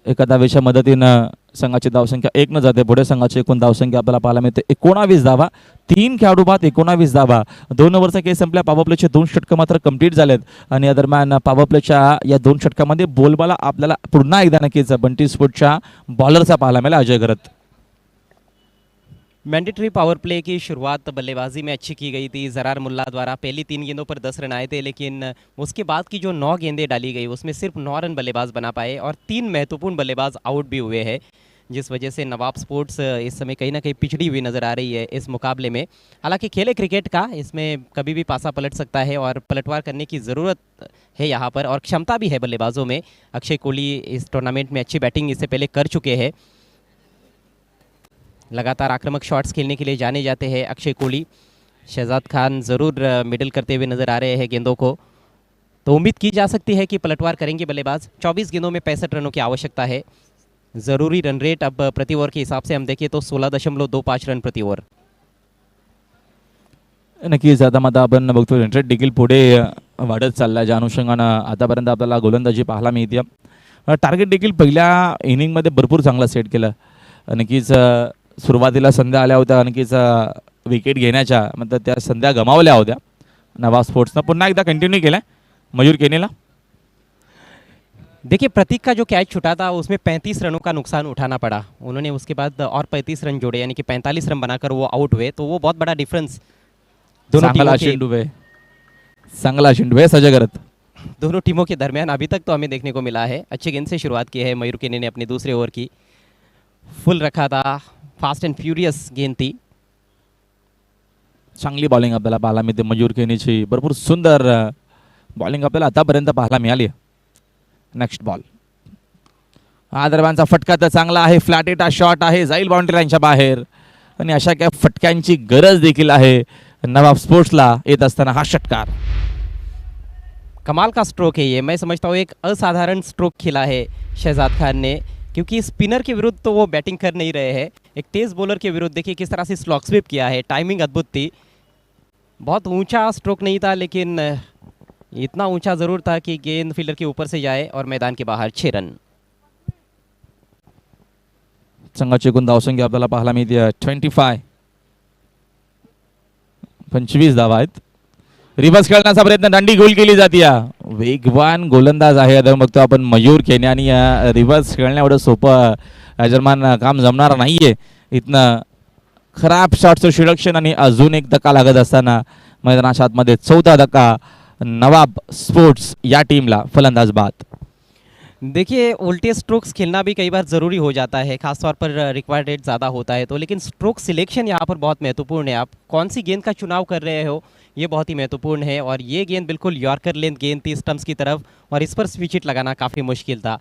Speaker 5: एका धावेच्या मदतीनं संघाची धावसंख्या 1 न जाते पुढे। संघाची एकूण धावसंख्या आपल्याला पाहायला मिळते 19 धावा, 3 खेळाडू बाद 19 धावा। 2 ओव्हरचा खेळ संपल्या, पॉवर प्लेचे 2 षटकं मात्र कंप्लीट झालेत आणि या दरम्यान पॉवर प्लेच्या या 2 षटकामध्ये बोलबाला आपल्याला पुन्हा एकदा नक्कीच बंटी स्पोर्ट्सच्या बॉलरचा पाहायला मिळाला अजय गरत।
Speaker 1: मैंडेटरी पावर प्ले की शुरुआत बल्लेबाजी में अच्छी की गई थी ज़रार मुल्ला द्वारा। पहली 3 गेंदों पर 10 रन आए थे, लेकिन उसके बाद की जो 9 गेंदें डाली गई उसमें सिर्फ 9 रन बल्लेबाज बना पाए और 3 महत्वपूर्ण बल्लेबाज आउट भी हुए हैं, जिस वजह से नवाब स्पोर्ट्स इस समय कहीं ना कहीं पिछड़ी हुई नज़र आ रही है इस मुकाबले में। हालांकि खेले क्रिकेट का, इसमें कभी भी पासा पलट सकता है और पलटवार करने की ज़रूरत है यहाँ पर, और क्षमता भी है बल्लेबाजों में। अक्षय कोहली इस टूर्नामेंट में अच्छी बैटिंग इससे पहले कर चुके हैं। लगातार आक्रामक शॉट्स खेलने के लिए जाने जाते हैं अक्षय कोहली। शहजाद खान ज़रूर मिडल करते हुए नज़र आ रहे हैं गेंदों को, तो उम्मीद की जा सकती है कि पलटवार करेंगे बल्लेबाज। 24 गेंदों में 65 रनों की आवश्यकता है। ज़रूरी रन रेट अब प्रति ओवर के हिसाब से हम देखें तो 16.25 रन प्रति ओवर।
Speaker 5: नक्कीच आता मात्र आपण बघतो रन रेट देखील पुढे वाढत चालला, ज्या अनुषंगानं आतापर्यंत आपल्याला गोलंदाजी पाहायला मिळते। टार्गेट देखील पहिल्या इनिंगमध्ये भरपूर चांगला सेट केलं। नक्कीच सुरुवातीला संध्या आल्या होत्या, नक्कीच विकेट घेण्याच्या, म्हणजे त्या संध्या गमावल्या होत्या नवाब स्पोर्ट्सनं। पुन्हा एकदा कंटिन्यू केलं मयूर केनेला।
Speaker 1: देखिए, प्रतीक का जो कैच छूटा था उसमें 35 रनों का नुकसान उठाना पड़ा। उन्होंने उसके बाद और 35 रन जोड़े, यानी कि 45 रन बनाकर वो आउट हुए, तो वो बहुत बड़ा डिफरेंस दोनों टीमों के दरमियान अभी तक तो हमें देखने को मिला है। अच्छी गेंद से शुरुआत की है मयूर केने ने अपने दूसरे ओवर की। फुल रखा था, फास्ट एंड फ्यूरियस गेंद थी।
Speaker 5: चांगली बॉलिंग आपल्याला पाहायला मिळते मयूर केनेची, भरपूर सुंदर बॉलिंग आपल्याला आतापर्यंत पाहायला मिळाली। नेक्स्ट बॉल, हा दरम्यानचा फटका तर चांगला आहे, फ्लॅट हिट शॉट आहे, जाईल बाउंड्री लाईनच्या बाहेर, आणि अशा काय फटक्यांची गरज देखील आहे नवाब स्पोर्ट्सला येत असताना हा षटकार।
Speaker 1: कमाल का स्ट्रोक है ये, मैं समझता हूँ एक असाधारण स्ट्रोक खेला है शहजाद खान ने, क्योंकि स्पिनर के विरुद्ध तो वो बैटिंग कर नहीं रहे हैं, एक तेज़ बॉलर के विरुद्ध देखिए किस तरह से स्लॉक स्वीप किया है। टाइमिंग अद्भुत थी, बहुत ऊंचा स्ट्रोक नहीं था, लेकिन इतना ऊंचा ज़रूर था कि गेंद फील्डर के ऊपर से जाए और मैदान के बाहर। 6 रन।
Speaker 5: संघाची एकूण धावसंख्या आपल्याला पाहायला मिळते 25 धावा आहेत। रिव्हर्स खेळण्याचा प्रयत्न, दांडी गोल केली जाते। वेगवान गोलंदाज आहे, आता बघतो आपण मयूर केने, आणि रिव्हर्स खेळणं एवढं सोपं जर्मान काम जमणार नाहीये। इथनं खराब शॉटचं सिलेक्शन आणि अजून एक धक्का लागत असताना मैदानाच्या आतमध्ये 4था धक्का नवाब स्पोर्ट्स या टीमला फलंदाज बाद।
Speaker 1: देखिए उल्टे स्ट्रोक्स खेलना भी कई बार ज़रूरी हो जाता है, खासतौर पर रिक्वायर्ड रेट ज़्यादा होता है तो, लेकिन स्ट्रोक सिलेक्शन यहाँ पर बहुत महत्वपूर्ण है। आप कौन सी गेंद का चुनाव कर रहे हो ये बहुत ही महत्वपूर्ण है, और ये गेंद बिल्कुल यॉर्कर लेंथ गेंद थी स्टम्प्स की तरफ, और इस पर स्विच हिट लगाना काफ़ी मुश्किल था।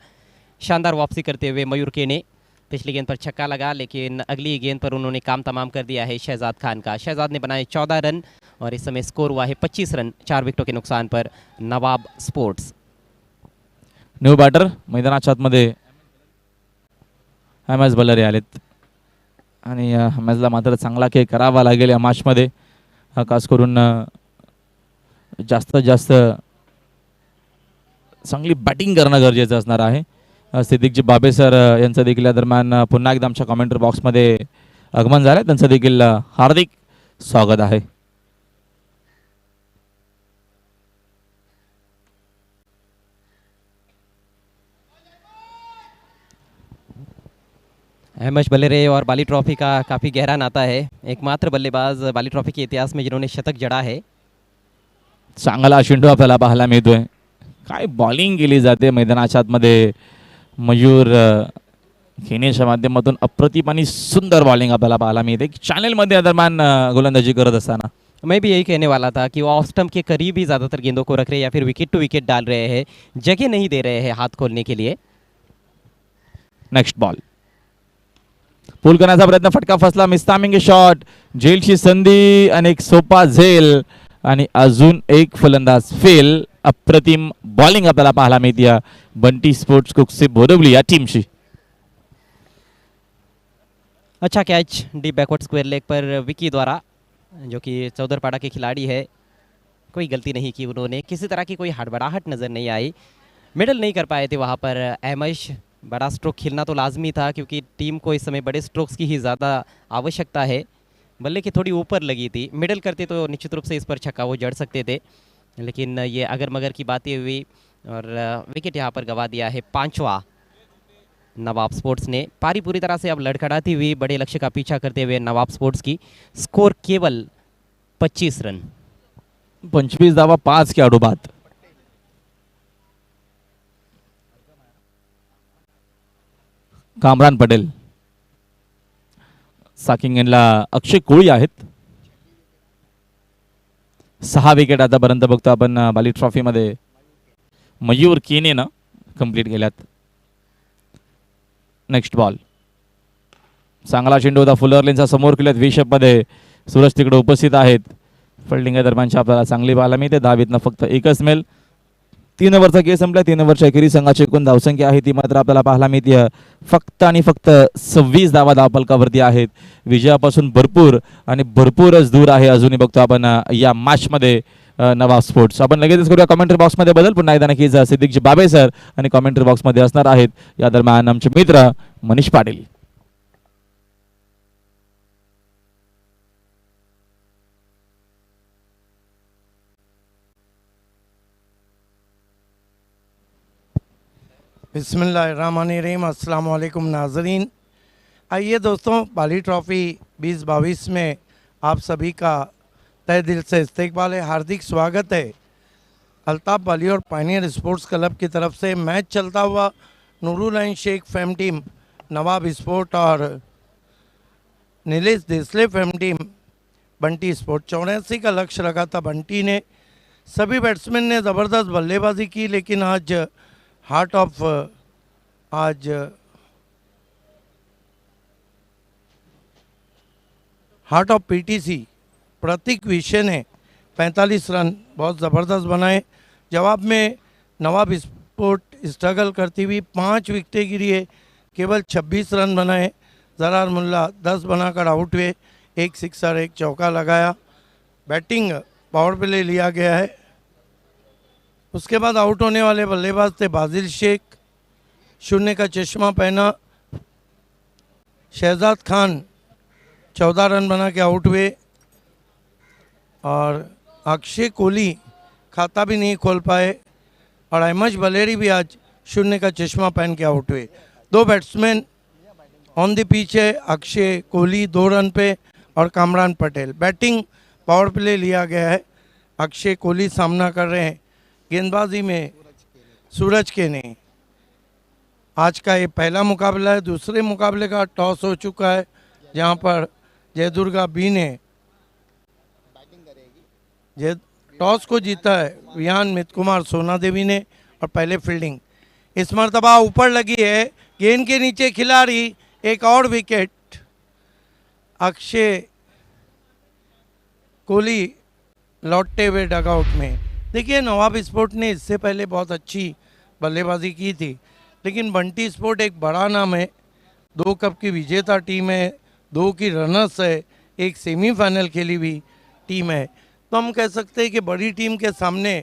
Speaker 1: शानदार वापसी करते हुए मयूर के ने पिछली गेंद पर छक्का लगा, लेकिन अगली गेंद पर उन्होंने काम तमाम कर दिया है शहजाद खान का। शहजाद ने बनाए 14 रन और इस समय स्कोर हुआ है 25 रन 4 विकेटों के नुकसान पर नवाब स्पोर्ट्स।
Speaker 5: न्यू बॅटर मैदानाच्या आतमध्ये एमएस बलरे आलेत आणि एमएसला मात्र चांगला खेळ करावा लागेल या मॅचमध्ये, खास करून जास्तीत जास्त चांगली बॅटिंग करणं गरजेचं असणार आहे। सिद्दीकजी बाबे सर यांचं देखील या दरम्यान पुन्हा एकदा आमच्या कमेंटर बॉक्समध्ये आगमन झालं, त्यांचं देखील हार्दिक स्वागत आहे।
Speaker 1: एमएस बलरे और बाली ट्रॉफी का काफ़ी गहरा नाता है, एकमात्र बल्लेबाज बाली ट्रॉफी के इतिहास में जिन्होंने शतक जड़ा है।
Speaker 5: चांगला चेंडू आपल्याला पाहायला मिळतोय, काय बॉलिंग केली जाते मैदानाच्या आतमध्ये। मयूर खेनेच्या माध्यमातून अप्रतिम आणि सुंदर बॉलिंग आपल्याला पाहायला मिळते चॅनलमध्ये या दरम्यान गोलंदाजी करत असताना।
Speaker 1: मैं भी यही कहने वाला था कि वो ऑफ स्टंप के करीब ही ज़्यादातर गेंदों को रख रहे हैं या फिर विकेट टू विकेट डाल रहे हैं, जगह नहीं दे रहे हैं हाथ खोलने के लिए।
Speaker 5: नेक्स्ट बॉल पूल करण्याचा प्रयत्न, फटका फसला, मिस्तामिंग शॉट, झेलची संधी आणि एक सोपा झेल आणि अजून एक फलंदाज फेल। अप्रतिम बॉलिंग आपल्याला पाहायला मिळते बंटी स्पोर्ट्स कुक्से बोरिवली या टीमची।
Speaker 1: अच्छा catch deep backward square leg पर विकी द्वारा, जो कि चौधरपाड़ा के खिलाड़ी है, कोई गलती नहीं की उन्होंने, किसी तरह की कोई हड़बड़ाहट नज़र नहीं आई, मिडल नहीं कर पाए थे वहाँ पर एमएस। बड़ा स्ट्रोक खेलना तो लाजमी था क्योंकि टीम को इस समय बड़े स्ट्रोक्स की ही ज़्यादा आवश्यकता है। बल्ले की थोड़ी ऊपर लगी थी, मिडल करते तो निश्चित रूप से इस पर छक्का वो जड़ सकते थे, लेकिन ये अगर मगर की बातें हुई और विकेट यहाँ पर गवा दिया है 5वां नवाब स्पोर्ट्स ने। पारी पूरी तरह से अब लड़खड़ाती हुई बड़े लक्ष्य का पीछा करते हुए नवाब स्पोर्ट्स की, स्कोर केवल 25 रन,
Speaker 5: 25 धावा 5 खेळाडू बाद। कामरान पटेल, साकिंग यांना अक्षय कोळी आहेत। 6 विकेट आतापर्यंत बघतो आपण बाली ट्रॉफी मध्ये मयूर केनेनं कंप्लीट केल्यात। नेक्स्ट बॉल, चांगला चेंडू होता फुलरलेनचा समोर केल्यात विशेप मध्ये, सूरज तिकडे उपस्थित आहेत। फिल्डिंग दरम्यानची आपल्याला चांगली पाहायला मिळते, धावीतनं फक्त एकच मेल। 3 ओव्हरचा खेळ संपला, 3 ओव्हरच्या अखेरी संघाची एकूण धावसंख्या आहे ती मात्र आपल्याला पाहायला मिळते फक्त आणि फक्त 26 धावा धावफलकावरती आहेत। विजयापासून भरपूर आणि भरपूरच दूर आहे अजूनही बघतो आपण या मॅच मध्ये नवाब स्पोर्ट्स। आपण लगेचच करूया कमेंटरी बॉक्स मध्ये बदल, पुन्हा एकदा नक्कीच सिद्दीकजी बाबे सर आणि कमेंटरी बॉक्स मध्ये असणार आहेत या दरम्यान आमचे मित्र मनीष पाटील।
Speaker 10: बिस्मिल्लाहिर्रहमानिर्रहीम, अस्सलाम वालेकुम नाजरीन। आइए दोस्तों, बाली ट्रॉफ़ी 2022 में आप सभी का तहे दिल से इस्तकबाल है, हार्दिक स्वागत है। अल्ताफ बाली और पायनियर स्पोर्ट्स क्लब की तरफ से मैच चलता हुआ Nurul Shaikh fame team Nawab sport और Nilesh Desale fame team Bunty sport. 84 का लक्ष्य रखा था बंटी ने, सभी बैट्समैन ने ज़बरदस्त बल्लेबाजी की, लेकिन आज हार्ट ऑफ पीटीसी प्रतीक विषय ने 45 रन बहुत ज़बरदस्त बनाए। जवाब में नवाब स्पोर्ट स्ट्रगल करती हुई 5 विकेटें गिरी है, केवल 26 रन बनाए। जरार मुल्ला 10 बनाकर आउट हुए, 1 सिक्सर 1 चौका लगाया। बैटिंग पावर प्ले लिया गया है। उसके बाद आउट होने वाले बल्लेबाज थे बाजिल शेख, 0 का चश्मा पहना। शहजाद खान 14 रन बना के आउट हुए और अक्षय कोहली खाता भी नहीं खोल पाए और एमएस बलेरी भी आज 0 का चश्मा पहन के आउट हुए। 2 बैट्समैन ऑन द पिच है, अक्षय कोहली 2 रन पे और Kamran Patel. Batting power play लिया गया है। अक्षय कोहली सामना कर रहे हैं, गेंदबाजी में सूरज के ने आज का ये पहला मुकाबला है। दूसरे मुकाबले का टॉस हो चुका है, जहाँ पर जयदुर्गा बी ने टॉस को जीता है विहान मित कुमार सोना देवी ने, और पहले फील्डिंग इस मरतबा ऊपर लगी है। गेंद के नीचे खिलाड़ी, एक और विकेट। अक्षय कोहली लौटते हुए डगआउट में। देखिए नवाब स्पोर्ट ने इससे पहले बहुत अच्छी बल्लेबाजी की थी, लेकिन बंटी स्पोर्ट एक बड़ा नाम है, 2 कप की विजेता टीम है, 2 की रनर्स है, एक सेमीफाइनल खेली हुई टीम है। तो हम कह सकते हैं कि बड़ी टीम के सामने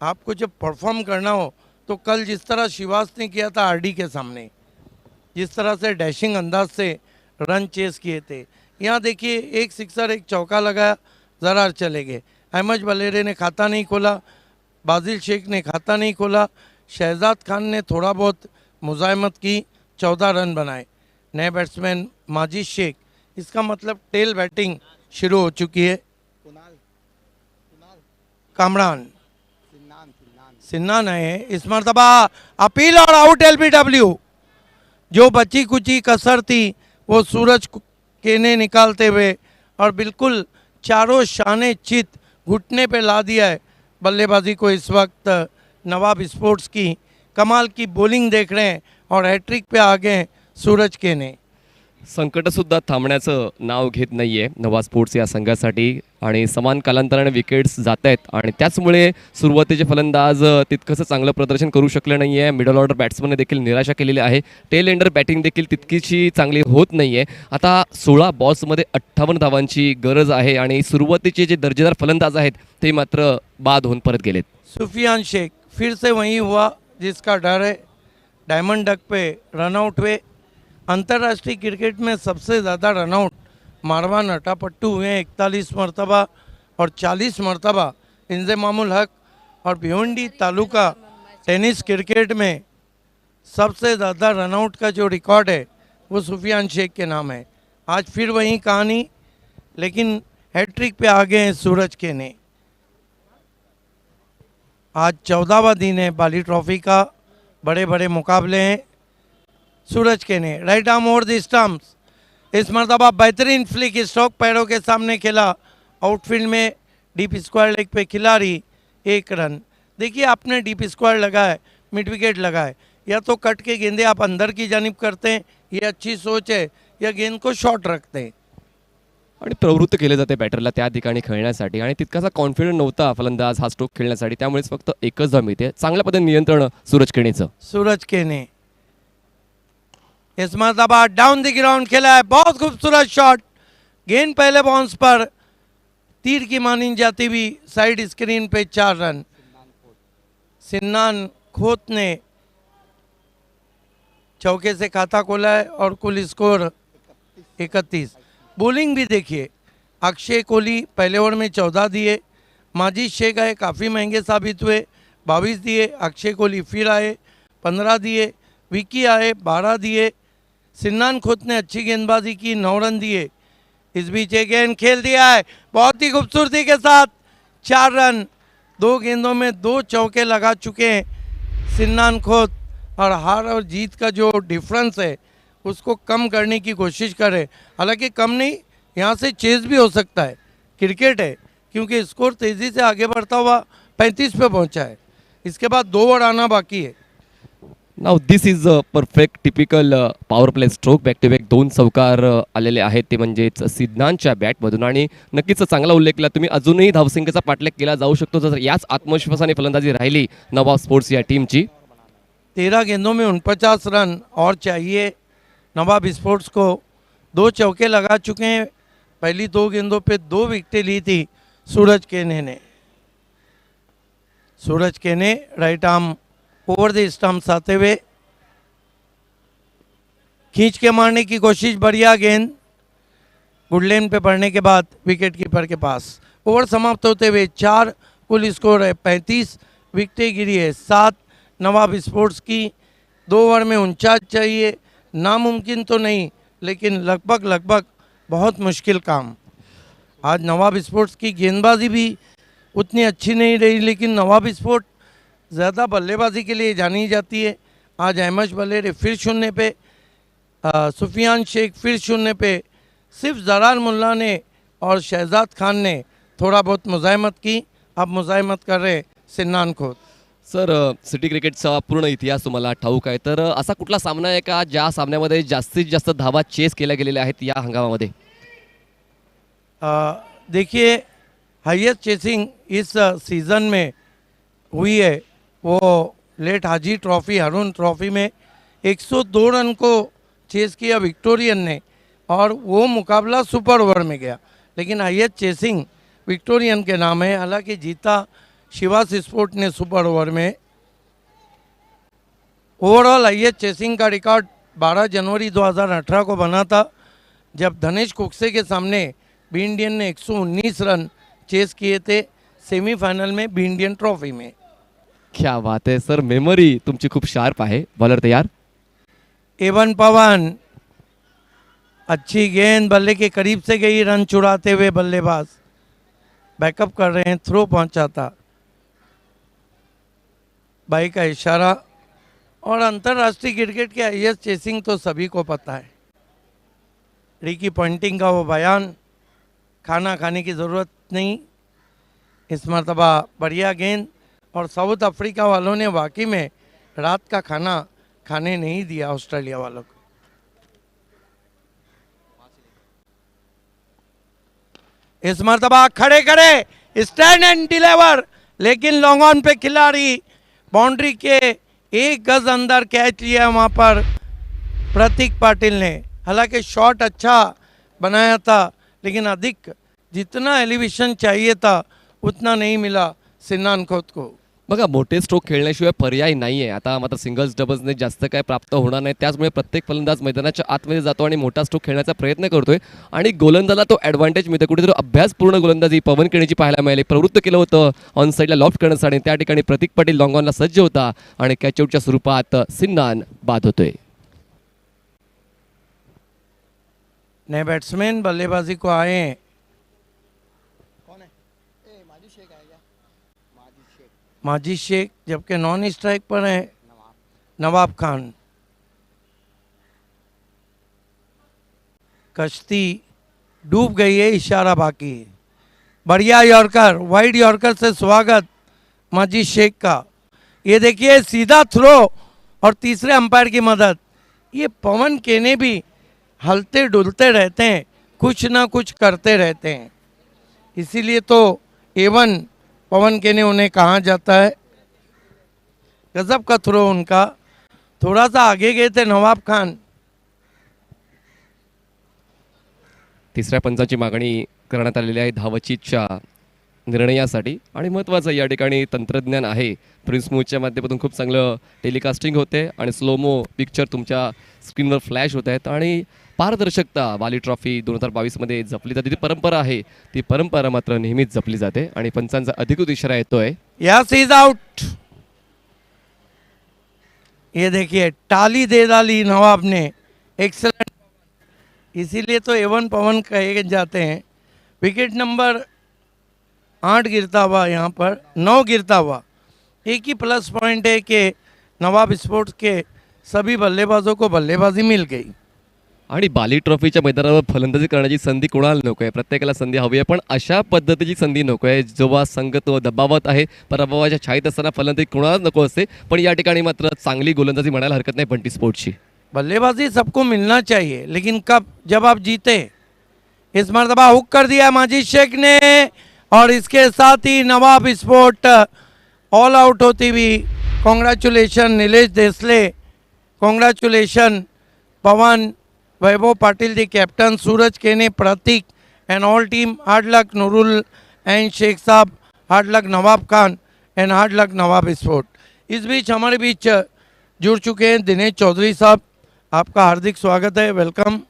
Speaker 10: आपको जब परफॉर्म करना हो तो कल जिस तरह शिवास ने किया था आरडी के सामने, जिस तरह से डैशिंग अंदाज से रन चेस किए थे, यहाँ देखिए एक सिक्सर एक चौका लगाया, ज़रा चले गए। अहमद बलेरे ने खाता नहीं खोला, बाजिल शेख ने खाता नहीं खोला, शहजाद खान ने थोड़ा बहुत मुजाहिमत की, 14 रन बनाए। नए बैट्समैन माजिद शेख, इसका मतलब टेल बैटिंग शुरू हो चुकी है। कामरान सिन्नान है इस मरतबा, अपील और आउट एलबीडब्ल्यू। जो बची कुची कसर थी वो सूरज केने निकालते हुए और बिल्कुल चारों शाने चित घुटने पे ला दिया है बल्लेबाजी को। इस वक्त नवाब स्पोर्ट्स की कमाल की बॉलिंग देख रहे हैं और हैट्रिक पे आ गए सूरज केने।
Speaker 2: संकटसुद्धा थांबण्याचं नाव घेत नाही आहे नवाब स्पोर्ट्स या संघासाठी आणि समान कालांतराने विकेट्स जात आहेत आणि त्याचमुळे सुरुवातीचे फलंदाज तितकंसं चांगलं प्रदर्शन करू शकले नाही आहे। मिडल ऑर्डर बॅट्समनने देखील निराशा केलेली आहे। टेल एंडर बॅटिंग देखील तितकीशी चांगली होत नाही आहे। आता 16 बॉल्समध्ये 58 धावांची गरज आहे आणि सुरुवातीचे जे दर्जेदार फलंदाज आहेत ते मात्र बाद होऊन परत गेलेत।
Speaker 10: सुफियान शेख फिर से वही हुआ जिसका डर है, डायमंड डक पे रनआउट हुए। अंतर्राष्ट्रीय क्रिकेट में सबसे ज़्यादा रनआउट मारवान अटापट्टू हुए हैं, 41 मरतबा, और 40 मरतबा इंजमामुल हक। और भिवंडी तालुका टेनिस क्रिकेट में सबसे ज़्यादा रनआउट का जो रिकॉर्ड है वो सुफियान शेख के नाम है। आज फिर वही कहानी, लेकिन हैट्रिक पे आ गए हैं सूरज केने। आज 14वां दिन है बाली ट्रॉफी का, बड़े बड़े मुकाबले हैं। सूरज केने right arm over the stumps, इस मरतबा बेहतरीन फ्लिक स्ट्रोक पैरों के सामने खेला, आउटफील्ड में डीप स्क्वायर लेग पे खिलाड़ी, 1 रन। देखिए आपने डीप स्क्वायर लगाए, मिड विकेट लगाए, या तो कट के गेंदे आप अंदर की जानिब करते हैं, ये अच्छी सोच है, या गेंद को शॉर्ट रखते हैं।
Speaker 2: आणि प्रवृत्त केले जाते बॅटरला त्या ठिकाणी खेळण्यासाठी आणि तितकासा कॉन्फिडंट नव्हता फलंदाज हा स्ट्रोक खेळण्यासाठी, त्यामुळेच फक्त एकच धाव मिळते। चांगल्या पद्धतीने नियंत्रण सूरज केनेचं।
Speaker 10: सूरज केने इस मरतबा डाउन द ग्राउंड खेला है, बहुत खूबसूरत शॉट, गेंद पहले बाउंस पर तीर की मानी जाती हुई साइड स्क्रीन पे 4 रन। सिन्नान खोत ने चौके से खाता खोला है और कुल स्कोर 31। बॉलिंग भी देखिए, अक्षय कोहली पहले ओवर में 14 दिए, माजिद शेख आए काफ़ी महंगे साबित हुए, 22 दिए। अक्षय कोहली फिर आए, 15 दिए। विकी आए, 12 दिए। सिन्नान खोत ने अच्छी गेंदबाजी की, 9 रन दिए। इस बीच एक गेंद खेल दिया है बहुत ही खूबसूरती के साथ, 4 रन। 2 गेंदों में 2 चौके लगा चुके हैं सिन्नान खोत, और हार और जीत का जो डिफरेंस है उसको कम करने की कोशिश करे। हालांकि कम नहीं, यहाँ से चेज भी हो सकता है, क्रिकेट है, क्योंकि स्कोर तेज़ी से आगे बढ़ता हुआ 35 पे पहुँचा है। इसके बाद 2 ओवर आना बाकी है।
Speaker 2: Now this is a perfect typical power play stroke, back to back 2 चौकार आलेले आहेत, ते म्हणजेच सिद्धांतच्या बॅटमधून। आणि नक्कीच चांगला उल्लेख केला तुम्ही, अजूनही धावसंख्येचा पाठलाग केला जाऊ शकतो जर याच आत्मविश्वासाने फलंदाजी राहिली नवाब स्पोर्ट्स या टीमची।
Speaker 10: 13 गेंदों में 49 रन और चाहिए। नवाब स्पोर्ट्स को 2 चौके लगा चुके हैं, पहली 2 गेंदों पे 2 विकेटें ली थी सूरज केने ने। सूरज केने right arm over the stumps आते हुए खींच के मारने की कोशिश, बढ़िया गेंद गुडलेन पे पड़ने के बाद विकेट कीपर के पास। ओवर समाप्त होते हुए 4 कुल स्कोर है, 35 विकेटें गिरी है, 7 नवाब स्पोर्ट्स की। 2 ओवर में 49 चाहिए, नामुमकिन तो नहीं लेकिन लगभग बहुत मुश्किल काम। आज नवाब स्पोर्ट्स की गेंदबाजी भी उतनी अच्छी नहीं रही, लेकिन नवाब स्पोर्ट ज़्यादा बल्लेबाजी के लिए जानी जाती है। आज अहमद बलेरी फिर शून्य पे, सुफियान शेख फिर शून्य पे। सिर्फ जरार मुल्ला ने और शहजाद खान ने थोड़ा बहुत मुज़ाहमत की, अब मुज़ाहमत कर रहे सिन्नान खोत।
Speaker 2: सर सिटी क्रिकेटचा पूर्ण इतिहास तुम्हाला ठाऊक आहे, तर असा कुठला सामना आहे का ज्या सामन्यामध्ये जास्तीत जास्त धावा चेस केल्या गेलेल्या आहेत या हंगामामध्ये?
Speaker 10: देखिए, हाईएस्ट चेसिंग इस सीज़न में हुई है वो लेट हाजी ट्रॉफ़ी, हारून ट्रॉफ़ी में 102 रन को चेस किया विक्टोरियन ने, और वो मुकाबला सुपर ओवर में गया। लेकिन हाईएस्ट चेसिंग विक्टोरियन के नाम है, हालांकि जीता शिवास स्पोर्ट ने सुपर ओवर में। ओवरऑल हाईएस्ट चेसिंग का रिकॉर्ड 12 जनवरी 2018 को बना था, जब धनेश कुक्से के सामने बी इंडियन ने 119 रन चेस किए थे सेमीफाइनल में बी इंडियन ट्रॉफी में।
Speaker 2: क्या बात है सर, मेमरी तुमची खूप शार्प आहे। बॉलर तयार।
Speaker 10: एवन पवन, अच्छी गेंद बल्ले के करीब से गई, रन चुराते हुए बल्लेबाज बैकअप कर रहे हैं, थ्रो पहुंचा था। भाई का इशारा। और अंतर्राष्ट्रीय क्रिकेट के हाईएस्ट चेसिंग तो सभी को पता है। रिकी पॉइंटिंग का वो बयान, खाना खाने की ज़रूरत नहीं, इस मरतबा बढ़िया गेंद। और साउथ अफ्रीका वालों ने वाकई में रात का खाना खाने नहीं दिया ऑस्ट्रेलिया वालों को। इस मरतबा खड़े खड़े स्टैंड एंड डिलीवर, लेकिन लॉन्ग ऑन पे खिलाड़ी बाउंड्री के 1 गज अंदर कैच लिया वहाँ पर प्रतीक पाटिल ने। हालांकि शॉट अच्छा बनाया था, लेकिन अधिक जितना एलिवेशन चाहिए था उतना नहीं मिला सिन्नान खोत को।
Speaker 2: बघा, मोठे स्ट्रोक खेळण्याशिवाय पर्याय नाही आहे। आता मात्र सिंगल्स डबल्सने जास्त काय प्राप्त होणार नाही, त्याचमुळे प्रत्येक फलंदाज मैदानाच्या आतमध्ये जातो आणि मोठा स्ट्रोक खेळण्याचा प्रयत्न करतोय आणि गोलंदाजाला तो ॲडव्हान्टेज मिळतो। कुठेतरी अभ्यासपूर्ण गोलंदाजी पवन केणीची पाहायला मिळाली, प्रवृत्त केलं होतं ऑन साईडला लॉफ्ट करण्यासाठी। त्या ठिकाणी प्रतीक पाटील लॉंग ऑनला सज्ज होता आणि कॅचआउटच्या स्वरूपात सिन्नान बाद होतोय।
Speaker 10: नए बैट्समैन बल्लेबाजी को आए हैं। माजी शेख, जबकि नॉन स्ट्राइक पर है नवाब खान। कश्ती डूब गई है, इशारा बाकी है। बढ़िया यॉर्कर, वाइड यॉर्कर से स्वागत माजी शेख का। ये देखिए सीधा थ्रो और तीसरे अंपायर की मदद। ये पवन केने भी हलते डुलते रहते हैं, कुछ ना कुछ करते रहते हैं, इसीलिए तो एवन पवन केने उन्हें कहा जाता है। गजब का थ्रो उनका। थोड़ा सा आगे गए थे नवाब खान।
Speaker 2: तिसऱ्या पंचाची मागणी करण्यात आलेली आहे धावचीतच्या निर्णयासाठी आणि महत्त्वाचं या ठिकाणी तंत्रज्ञान आहे। प्रिन्स मूव्हच्या माध्यमातून खूप चांगलं टेलिकास्टिंग होते आणि स्लोमो पिक्चर तुमच्या स्क्रीनवर फ्लॅश होत आहेत आणि पारदर्शकता वाली ट्रॉफी 2022 मध्ये जपली जाते। ती परंपरा आहे, ती परंपरा मात्र नेहमीच जपली जाते आणि पंचांचा अधिकृत इशारा येतोय।
Speaker 10: Yes, is out. ये देखिए टाली दे डाली नवाब ने, एक्सलेंट। इसीलिए तो एवन पवन कहे जाते हैं। विकेट नंबर 8 गिरता हुआ, यहाँ पर 9 गिरता हुआ। एक ही प्लस पॉइंट है कि नवाब स्पोर्ट्स के सभी बल्लेबाजों को बल्लेबाजी मिल गई
Speaker 2: आणि बाली ट्रॉफीच्या मैदानावर फलंदाजी करण्याची संधी कोणाला नको आहे, प्रत्येकाला संधी हवी आहे, पण अशा पद्धतीची संधी नको आहे जेव्हा संघ तो दबावात आहे, पराभवाच्या छायेत असताना फलंदाजी कोणालाच नको असते। पण या ठिकाणी मात्र चांगली गोलंदाजी म्हणायला हरकत नाही बंटी स्पोर्ट्सची।
Speaker 10: बल्लेबाजी सबको मिलना चाहिए, लेकिन कब, जब आप जीते। इस मरतबा हुक कर दिया माजिद शेख ने और इसके साथ ही नवाब स्पोर्ट ऑल आउट होती हुई। Congratulation Nilesh Desale, congratulation Pawan, Vaibhav Patil the captain, Suraj Kene, Prateek and all team. Hard luck Noorul and Shaikh Sahab, hard luck Nawab Khan and hard luck Nawab sport. इस बीच हमारे बीच जुड़ चुके हैं दिनेश चौधरी साहब, आपका हार्दिक स्वागत है, वेलकम।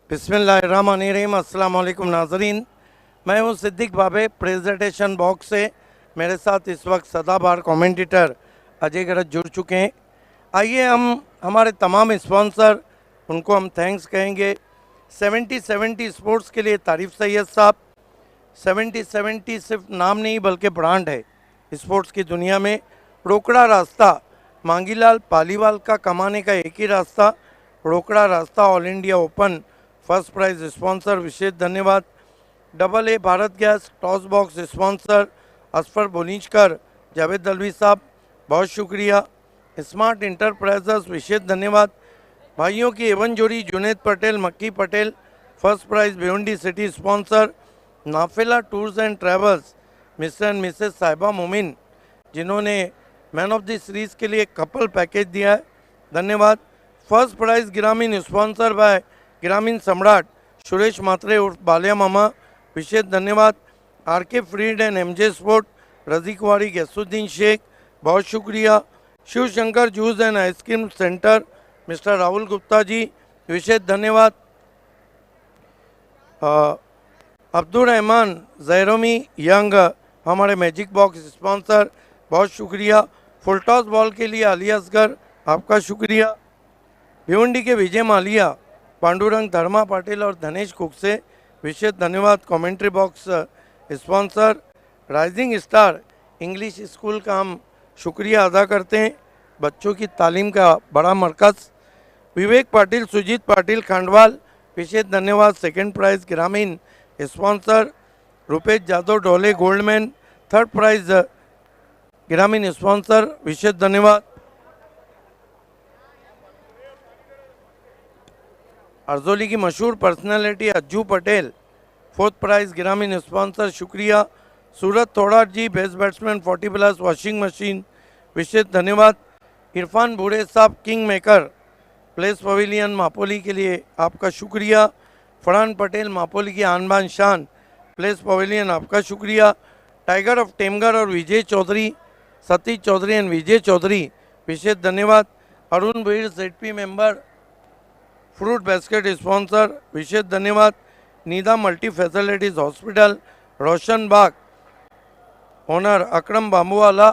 Speaker 10: बिस्मिल्लाहिर्रहमानिर्रहीम, अस्सलाम वालेकुम नाजरीन। मैं हूँ सिद्दीक बाबे, प्रेजेंटेशन बॉक्स से। मेरे साथ इस वक्त सदाबहार कमेंटेटर अजय गरज जुड़ चुके हैं। आइए हम हमारे तमाम स्पॉन्सर, उनको हम थैंक्स कहेंगे। 70-70 स्पोर्ट्स के लिए तारीफ सैयद साहब। 70-70 सिर्फ नाम नहीं बल्कि ब्रांड है स्पोर्ट्स की दुनिया में। रोकड़ा रास्ता, मांगीलाल पालीवाल का कमाने का एक ही रास्ता, रोकड़ा रास्ता। All India open first prize sponsor, विशेष धन्यवाद। AA Bharat gas toss box sponsor Asfar Bonichkar, Javed Dalvi Sahab, बहुत शुक्रिया। स्मार्ट इंटरप्राइजेस, विशेष धन्यवाद। भाइयों की एवन जोड़ी Juned Patel, Makki Patel, first prize Bhiwandi city sponsor. Nafila tours and travels, mister and missus Sahiba Momin, जिन्होंने मैन ऑफ द सीरीज़ के लिए कपल पैकेज दिया है, धन्यवाद। फर्स्ट प्राइज ग्रामीण स्पॉन्सर बाय ग्रामीण सम्राट सुरेश मात्रे उर्फ बालिया मामा, विशेष धन्यवाद। RK फ्रीड and MJ sport, Razi Kumari, Gaisuddin Shaikh, बहुत शुक्रिया। Shiv Shankar juice and ice cream centre, mister Rahul Gupta ji, विशेष धन्यवाद। अब्दुल रहमान जैरोमी यंग, हमारे मैजिक बॉक्स स्पॉन्सर, बहुत शुक्रिया। फुलटॉस बॉल के लिए अली असगर, आपका शुक्रिया। भिवंडी के विजय मालिया, पांडुरंग धर्मा पाटिल और धनेश कुकसे, विशेष धन्यवाद। Commentary box sponsor rising star English school का हम शुक्रिया अदा करते हैं, बच्चों की तालीम का बड़ा मरकज़। विवेक पाटिल, सुजीत पाटिल खांडवाल, विशेष धन्यवाद। सेकंड प्राइज ग्रामीण sponsor Rupesh Jadhav Dole Goldman, third prize ग्रामीण स्पॉन्सर, विशेष धन्यवाद। अर्जोली की मशहूर personality Ajju Patel, fourth prize ग्रामीण स्पॉन्सर, शुक्रिया। सूरत थोड़ा जी, बेस्ट बैट्समैन 40+ वॉशिंग मशीन, विशेष धन्यवाद। इरफान बूढ़े साहब king maker place pavilion Mapoli के लिए आपका शुक्रिया। फरहान पटेल मापोली की आन बान शान प्लेस पवेलियन, आपका शुक्रिया। टाइगर ऑफ टेमगर और विजय चौधरी, सतीश चौधरी एंड विजय चौधरी, विशेष धन्यवाद। अरुण भीड़ ZP member, fruit basket sponsor, विशेष धन्यवाद। Nida multi facilities hospital Roshan Bagh, owner Akram Bamboowala,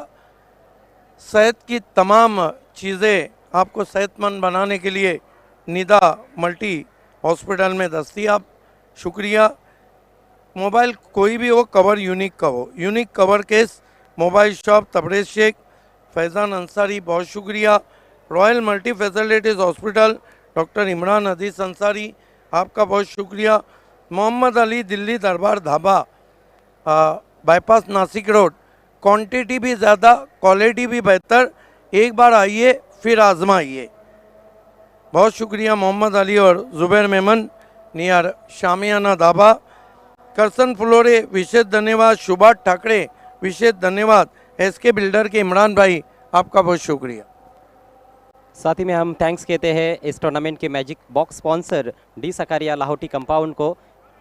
Speaker 10: सेहत की तमाम चीज़ें आपको सेहतमंद बनाने के लिए नीदा मल्टी हॉस्पिटल में दस्तियाब, शुक्रिया। मोबाइल कोई भी हो, कवर यूनिक का हो, unique cover case mobile shop Tabrez Shaikh, Faizan Ansari, बहुत शुक्रिया। Royal multi facilities hospital doctor Imran Hadis Ansari, आपका बहुत शुक्रिया। Mohammad Ali Delhi Darbar dhaba, bypass Nashik road, quantity भी ज़्यादा क्वालिटी भी बेहतर, एक बार आइए फिर आजमाइए, बहुत शुक्रिया। मोहम्मद अली और ज़ुबैर मेमन नियर शामियाना ढाबा, करसन फ्लोरे, विशेष धन्यवाद। शुभाष ठाकरे, विशेष धन्यवाद। SK बिल्डर के इमरान भाई, आपका बहुत शुक्रिया।
Speaker 1: साथ ही में हम थैंक्स कहते हैं इस टूर्नामेंट के magic box sponsor D Sakariya Lahoti compound को,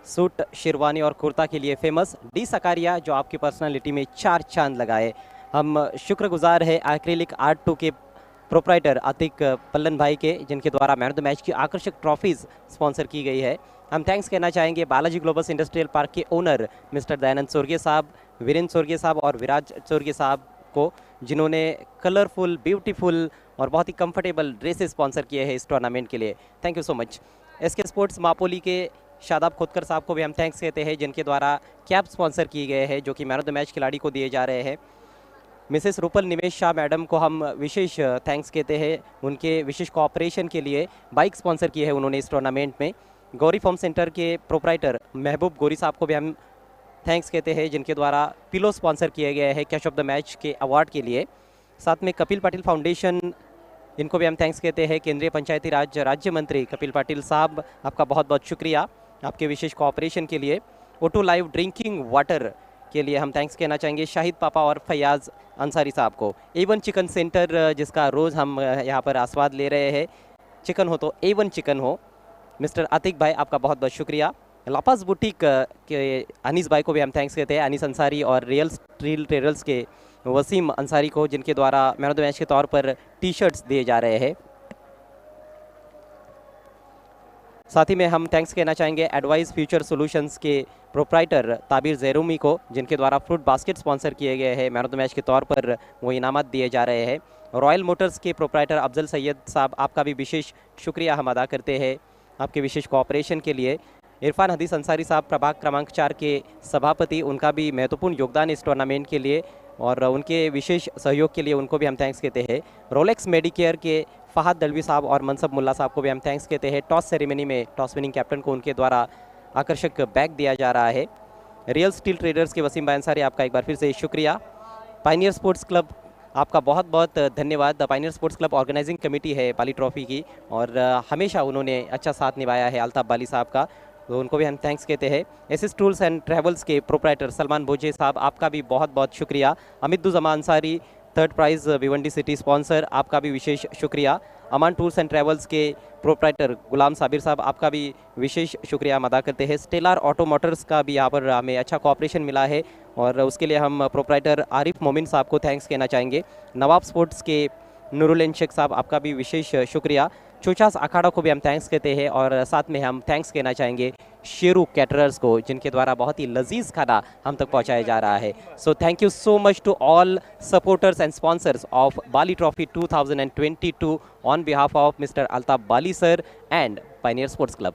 Speaker 1: सूट, शेरवानी और कुर्ता के लिए फेमस डी सकारिया, जो आपकी पर्सनालिटी में 4 चांद लगाए। हम शुक्रगुजार है एक्रेलिक आर्ट 2 के प्रोप्राइटर आतिक पल्लन भाई के, जिनके द्वारा मैन ऑफ द मैच की आकर्षक ट्रॉफीज़ स्पॉन्सर की गई है। हम थैंक्स कहना चाहेंगे बालाजी ग्लोबस इंडस्ट्रियल पार्क के ओनर मिस्टर दयानंद सोर्गे साहब, वीरेंद्र सोर्गे साहब और विराज सोर्गे साहब को, जिन्होंने कलरफुल, ब्यूटीफुल और बहुत ही कंफर्टेबल ड्रेसेस स्पॉन्सर किए हैं इस टूर्नामेंट के लिए। Thank you so much. SK sports Mapoli के शादाब खोदकर साहब को भी हम थैंक्स कहते हैं, जिनके द्वारा कैप स्पॉन्सर किए गए हैं, जो कि मैन ऑफ द मैच खिलाड़ी को दिए जा रहे हैं। मिसेस रूपल निमेश शाह मैडम को हम विशेष थैंक्स कहते हैं, उनके विशेष कोऑपरेशन के लिए बाइक स्पॉन्सर किए हैं उन्होंने इस टूर्नामेंट में। गौरी फॉर्म सेंटर के प्रोप्राइटर महबूब गौरी साहब को भी हम थैंक्स कहते हैं, जिनके द्वारा पिलो स्पॉन्सर किए गए हैं कैश ऑफ द मैच के अवार्ड के लिए। साथ में कपिल पाटिल फाउंडेशन, इनको भी हम थैंक्स कहते हैं। केंद्रीय पंचायती राज राज्य मंत्री कपिल पाटिल साहब, आपका बहुत बहुत शुक्रिया आपके विशेष कोऑपरेशन के लिए। O2 लाइव ड्रिंकिंग वाटर के लिए हम थैंक्स कहना चाहेंगे शाहिद पापा और फैयाज़ अंसारी साहब को। A1 चिकन सेंटर, जिसका रोज़ हम यहाँ पर आस्वाद ले रहे हैं, चिकन हो तो A1 चिकन हो। मिस्टर आतिक भाई, आपका बहुत बहुत शुक्रिया। लापास बुटीक के अनीस भाई को भी हम थैंक्स कहते हैं, अनीस अंसारी, और रियल स्टील ट्रेडर्स के वसीम अंसारी को, जिनके द्वारा मैन ऑफ द मैच के तौर पर टी-शर्ट्स दिए जा रहे हैं। साथ ही में हम थैंक्स कहना चाहेंगे एडवाइस फ्यूचर सॉल्यूशंस के प्रोप्राइटर ताबिर जैरूमी को, जिनके द्वारा फ्रूट बास्केट स्पॉन्सर किए गए हैं। मैन ऑफ द मैच के तौर पर वो इनामत दिए जा रहे हैं। रॉयल मोटर्स के प्रोप्राइटर अफजल सैयद साहब, आपका भी विशेष शुक्रिया हम अदा करते हैं आपके विशेष कोऑपरेशन के लिए। इरफान हदीस अंसारी साहब, प्रभाग क्रमांक 4 के सभापति, उनका भी महत्वपूर्ण योगदान इस टूर्नामेंट के लिए और उनके विशेष सहयोग के लिए उनको भी हम थैंक्स कहते हैं। रोलेक्स मेडिकेयर के फहद दलवी साहब और मनसब मुल्ला साहब को भी हम थैंक्स कहते हैं। टॉस सेरेमनी में टॉस विनिंग कैप्टन को उनके द्वारा आकर्षक बैग दिया जा रहा है। रियल स्टील ट्रेडर्स के वसीम भाई अंसारी, आपका एक बार फिर से शुक्रिया। पायनियर स्पोर्ट्स क्लब, आपका बहुत बहुत धन्यवाद। Pioneer sports club organizing committee है बाली ट्रॉफी की और हमेशा उन्होंने अच्छा साथ निभाया है अल्ताफ बाली साहब का, तो उनको भी हम थैंक्स कहते हैं। एसिस टूर्स एंड ट्रैवल्स के प्रोप्राइटर सलमान भोजे साहब, आपका भी बहुत बहुत शुक्रिया। Amituzzama Ansari, third prize Bhiwandi city sponsor, आपका भी विशेष शुक्रिया। अमान टूर्स एंड ट्रैवल्स के प्रोप्राइटर गुलाम साबिर साहब, आपका भी विशेष शुक्रिया हम अदा करते हैं। स्टेलर ऑटो मोटर्स का भी यहाँ पर हमें अच्छा कोऑपरेशन मिला है और उसके लिए हम प्रोप्राइटर आरिफ मोमिन साहब को थैंक्स कहना चाहेंगे। नवाब स्पोर्ट्स के नूरुल शेख साहब, आपका भी विशेष शुक्रिया। चोचास अखाड़ा को भी हम थैंक्स कहते हैं और साथ में हम थैंक्स कहना चाहेंगे शेरू कैटरर्स को, जिनके द्वारा बहुत ही लजीज खाना हम तक पहुंचाया जा रहा है। So thank you so much to all supporters and sponsors of Bali trophy 2022 on behalf of mister Altaf Bali sir and pioneer sports club.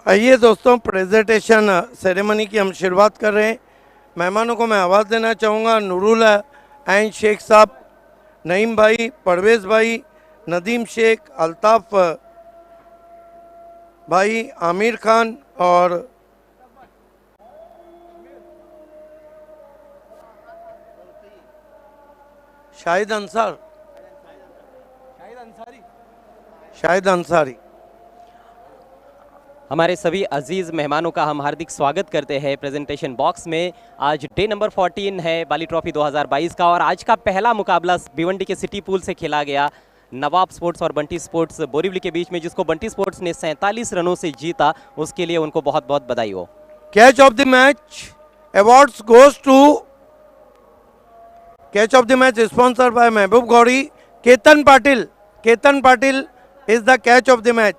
Speaker 10: आइए दोस्तों, प्रेजेंटेशन सेरेमनी की हम शुरुआत कर रहे हैं। मेहमानों को मैं आवाज़ देना चाहूँगा। नूरुल एंड शेख साहब, नईम भाई, परवेज़ भाई, नदीम शेख, अल्ताफ भाई, आमिर खान और शाहिद अंसारी।
Speaker 1: हमारे सभी अजीज़ मेहमानों का हम हार्दिक स्वागत करते हैं प्रेजेंटेशन बॉक्स में। आज डे नंबर 14 है बाली ट्रॉफी 2022 का और आज का पहला मुकाबला भिवंडी के सिटी पूल से खेला गया नवाब स्पोर्ट्स और बंटी स्पोर्ट्स बोरीवली के बीच में, जिसको बंटी स्पोर्ट्स ने 47 रनों से जीता। उसके लिए उनको बहुत बहुत बधाई हो।
Speaker 10: Catch of the match awards goes to catch of the match sponsored by Mehboob Gauri. Ketan Patil is the catch of the match.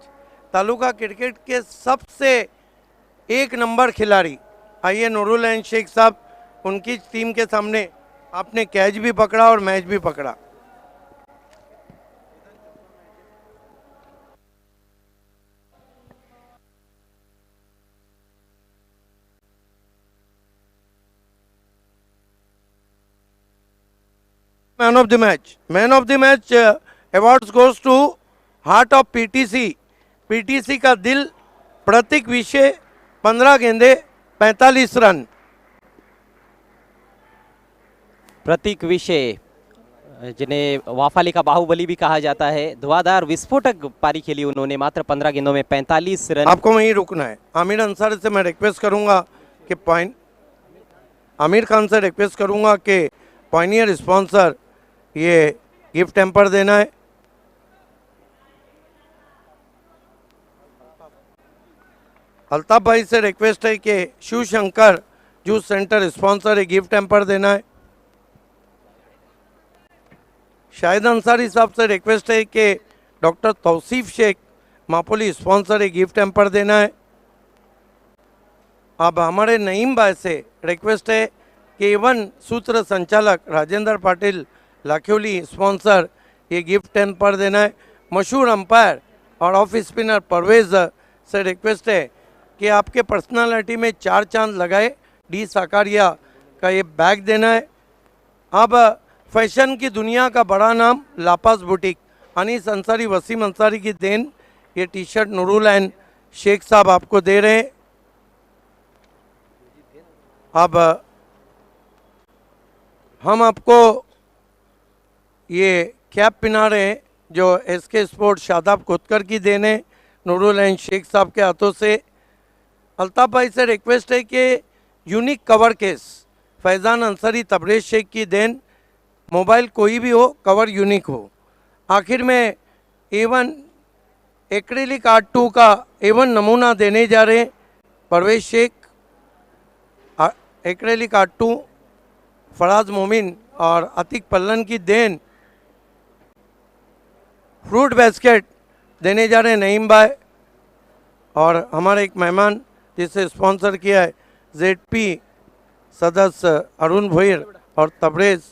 Speaker 10: Taluka cricket के सबसे एक नंबर खिलाड़ी। आइए नूरुल एंड शेख साहब, उनकी टीम के सामने आपने कैच भी पकड़ा और मैच भी पकड़ा। Man of the match awards goes to heart of PTC का दिल, प्रतीक विषय, 15 गेंदे 45 रन।
Speaker 1: प्रतीक विषय, जिन्हें वाफाली का बाहुबली भी कहा जाता है, धुआंधार विस्फोटक पारी खेली उन्होंने, मात्र 15 गेंदों में 45 रन।
Speaker 10: आपको वहीं रुकना है। आमिर अंसारी से मैं रिक्वेस्ट करूंगा कि आमिर खान से रिक्वेस्ट करूंगा कि पायनियर स्पॉन्सर ये गिफ्ट हैम्पर देना है। अल्ताफ भाई से रिक्वेस्ट है कि Shiv Shankar juice centre sponsor है, गिफ्ट हैम्पर देना है। शाहिद अंसारी साहब से रिक्वेस्ट है कि डॉक्टर तौसीफ शेख मापोली स्पॉन्सर है, गिफ्ट हैम्पर देना है। अब हमारे नईम भाई से रिक्वेस्ट है कि एवन सूत्र संचालक राजेंद्र पाटिल लाखोली स्पॉन्सर ये गिफ्ट हैम्पर देना है। मशहूर अंपायर और ऑफ स्पिनर परवेज से रिक्वेस्ट है कि आपके पर्सनालिटी में 4 चांद लगाए डी साकारिया का ये बैग देना है। अब फैशन की दुनिया का बड़ा नाम लापास बुटीक, अनीस अंसारी, वसीम अंसारी की देन ये T shirt Nurul and Shaikh साहब आपको दे रहे हैं। अब हम आपको ये कैप पहना रहे हैं जो एसके स्पोर्ट्स शादाब कोतकर की देने नूरुल एंड शेख साहब के हाथों से। अल्ताफ भाई से रिक्वेस्ट है कि unique cover case Faizan Ansari, Tabrez Shaikh की देन, मोबाइल कोई भी हो, कवर यूनिक हो। आखिर में एवन एक्रेलिक आर्ट 2 का एवन नमूना देने जा रहे हैं परवेज शेख। एक्रेलिक आर्ट 2 फराज मोमिन और अतिक पल्लन की देन। फ्रूट बास्केट देने जा रहे हैं नईम भाई, और हमारे एक मेहमान जिसे स्पॉन्सर किया है ZP सदस्य अरुण भोईर और तबरेज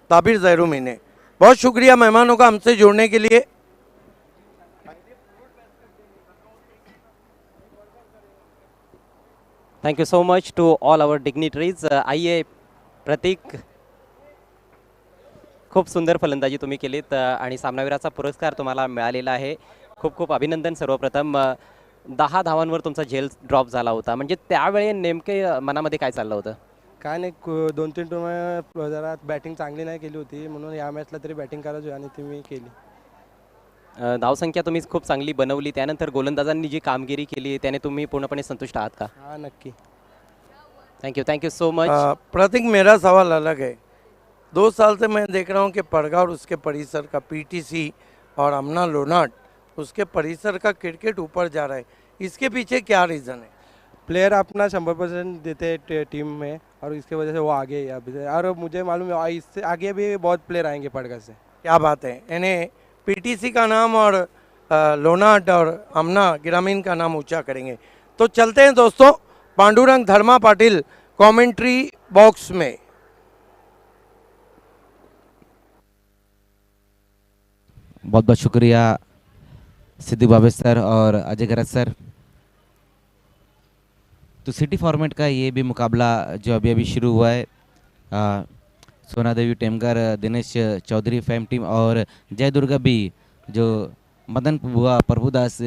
Speaker 10: ताबिर जैरूमी ने। बहुत शुक्रिया मेहमानों का हमसे जुड़ने के लिए।
Speaker 1: Thank you so much to all our dignitaries. आइए प्रतीक, खूप सुंदर फलंदाजी तुम्ही केलीत आणि सामनावीराचा पुरस्कार तुम्हाला मिळालेला आहे। खूप खूप अभिनंदन। सर्वप्रथम 10 धावांवर तुमचा झेल ड्रॉप झाला होता, म्हणजे त्यावेळी नेमके मनामध्ये काय चाललं होतं?
Speaker 11: काय नाही, 2-3 टूर्नामेंट जरा बॅटिंग चांगली नाही केली होती, म्हणून या मॅचला तरी बॅटिंग करायची आणि ती मी केली।
Speaker 1: धावसंख्या तुम्ही खूप चांगली बनवली, त्यानंतर गोलंदाजांनी जी कामगिरी केली त्याने तुम्ही पूर्णपणे संतुष्ट आहात का?
Speaker 11: हाँ नक्की।
Speaker 1: Thank you so much.
Speaker 10: Prateek, मेरा सवाल अलग है। 2 साल से मैं देख रहा हूँ कि पड़गा और उसके परिसर का PTC और अमना लोनाट उसके परिसर का क्रिकेट ऊपर जा रहा है, इसके पीछे क्या रीज़न है?
Speaker 11: प्लेयर अपना 100% देते हैं टीम में और इसके वजह से वो आगे है अभी से, और मुझे मालूम है इससे आगे भी बहुत प्लेयर आएंगे पड़गा से।
Speaker 10: क्या बात है, यानी PTC का नाम और लोनाट और अमना ग्रामीण का नाम ऊंचा करेंगे। तो चलते हैं दोस्तों पांडुरंग धर्मा पाटिल कमेंट्री बॉक्स में।
Speaker 7: बहुत बहुत शुक्रिया सिद्धू बाबे सर और अजय गरज सर। तो सिटी फॉर्मेट का ये भी मुकाबला जो अभी अभी शुरू हुआ है, सोना देवी टेमकर, दिनेश चौधरी फैम टीम और जय दुर्गा भी जो मदन बुआ प्रभुदास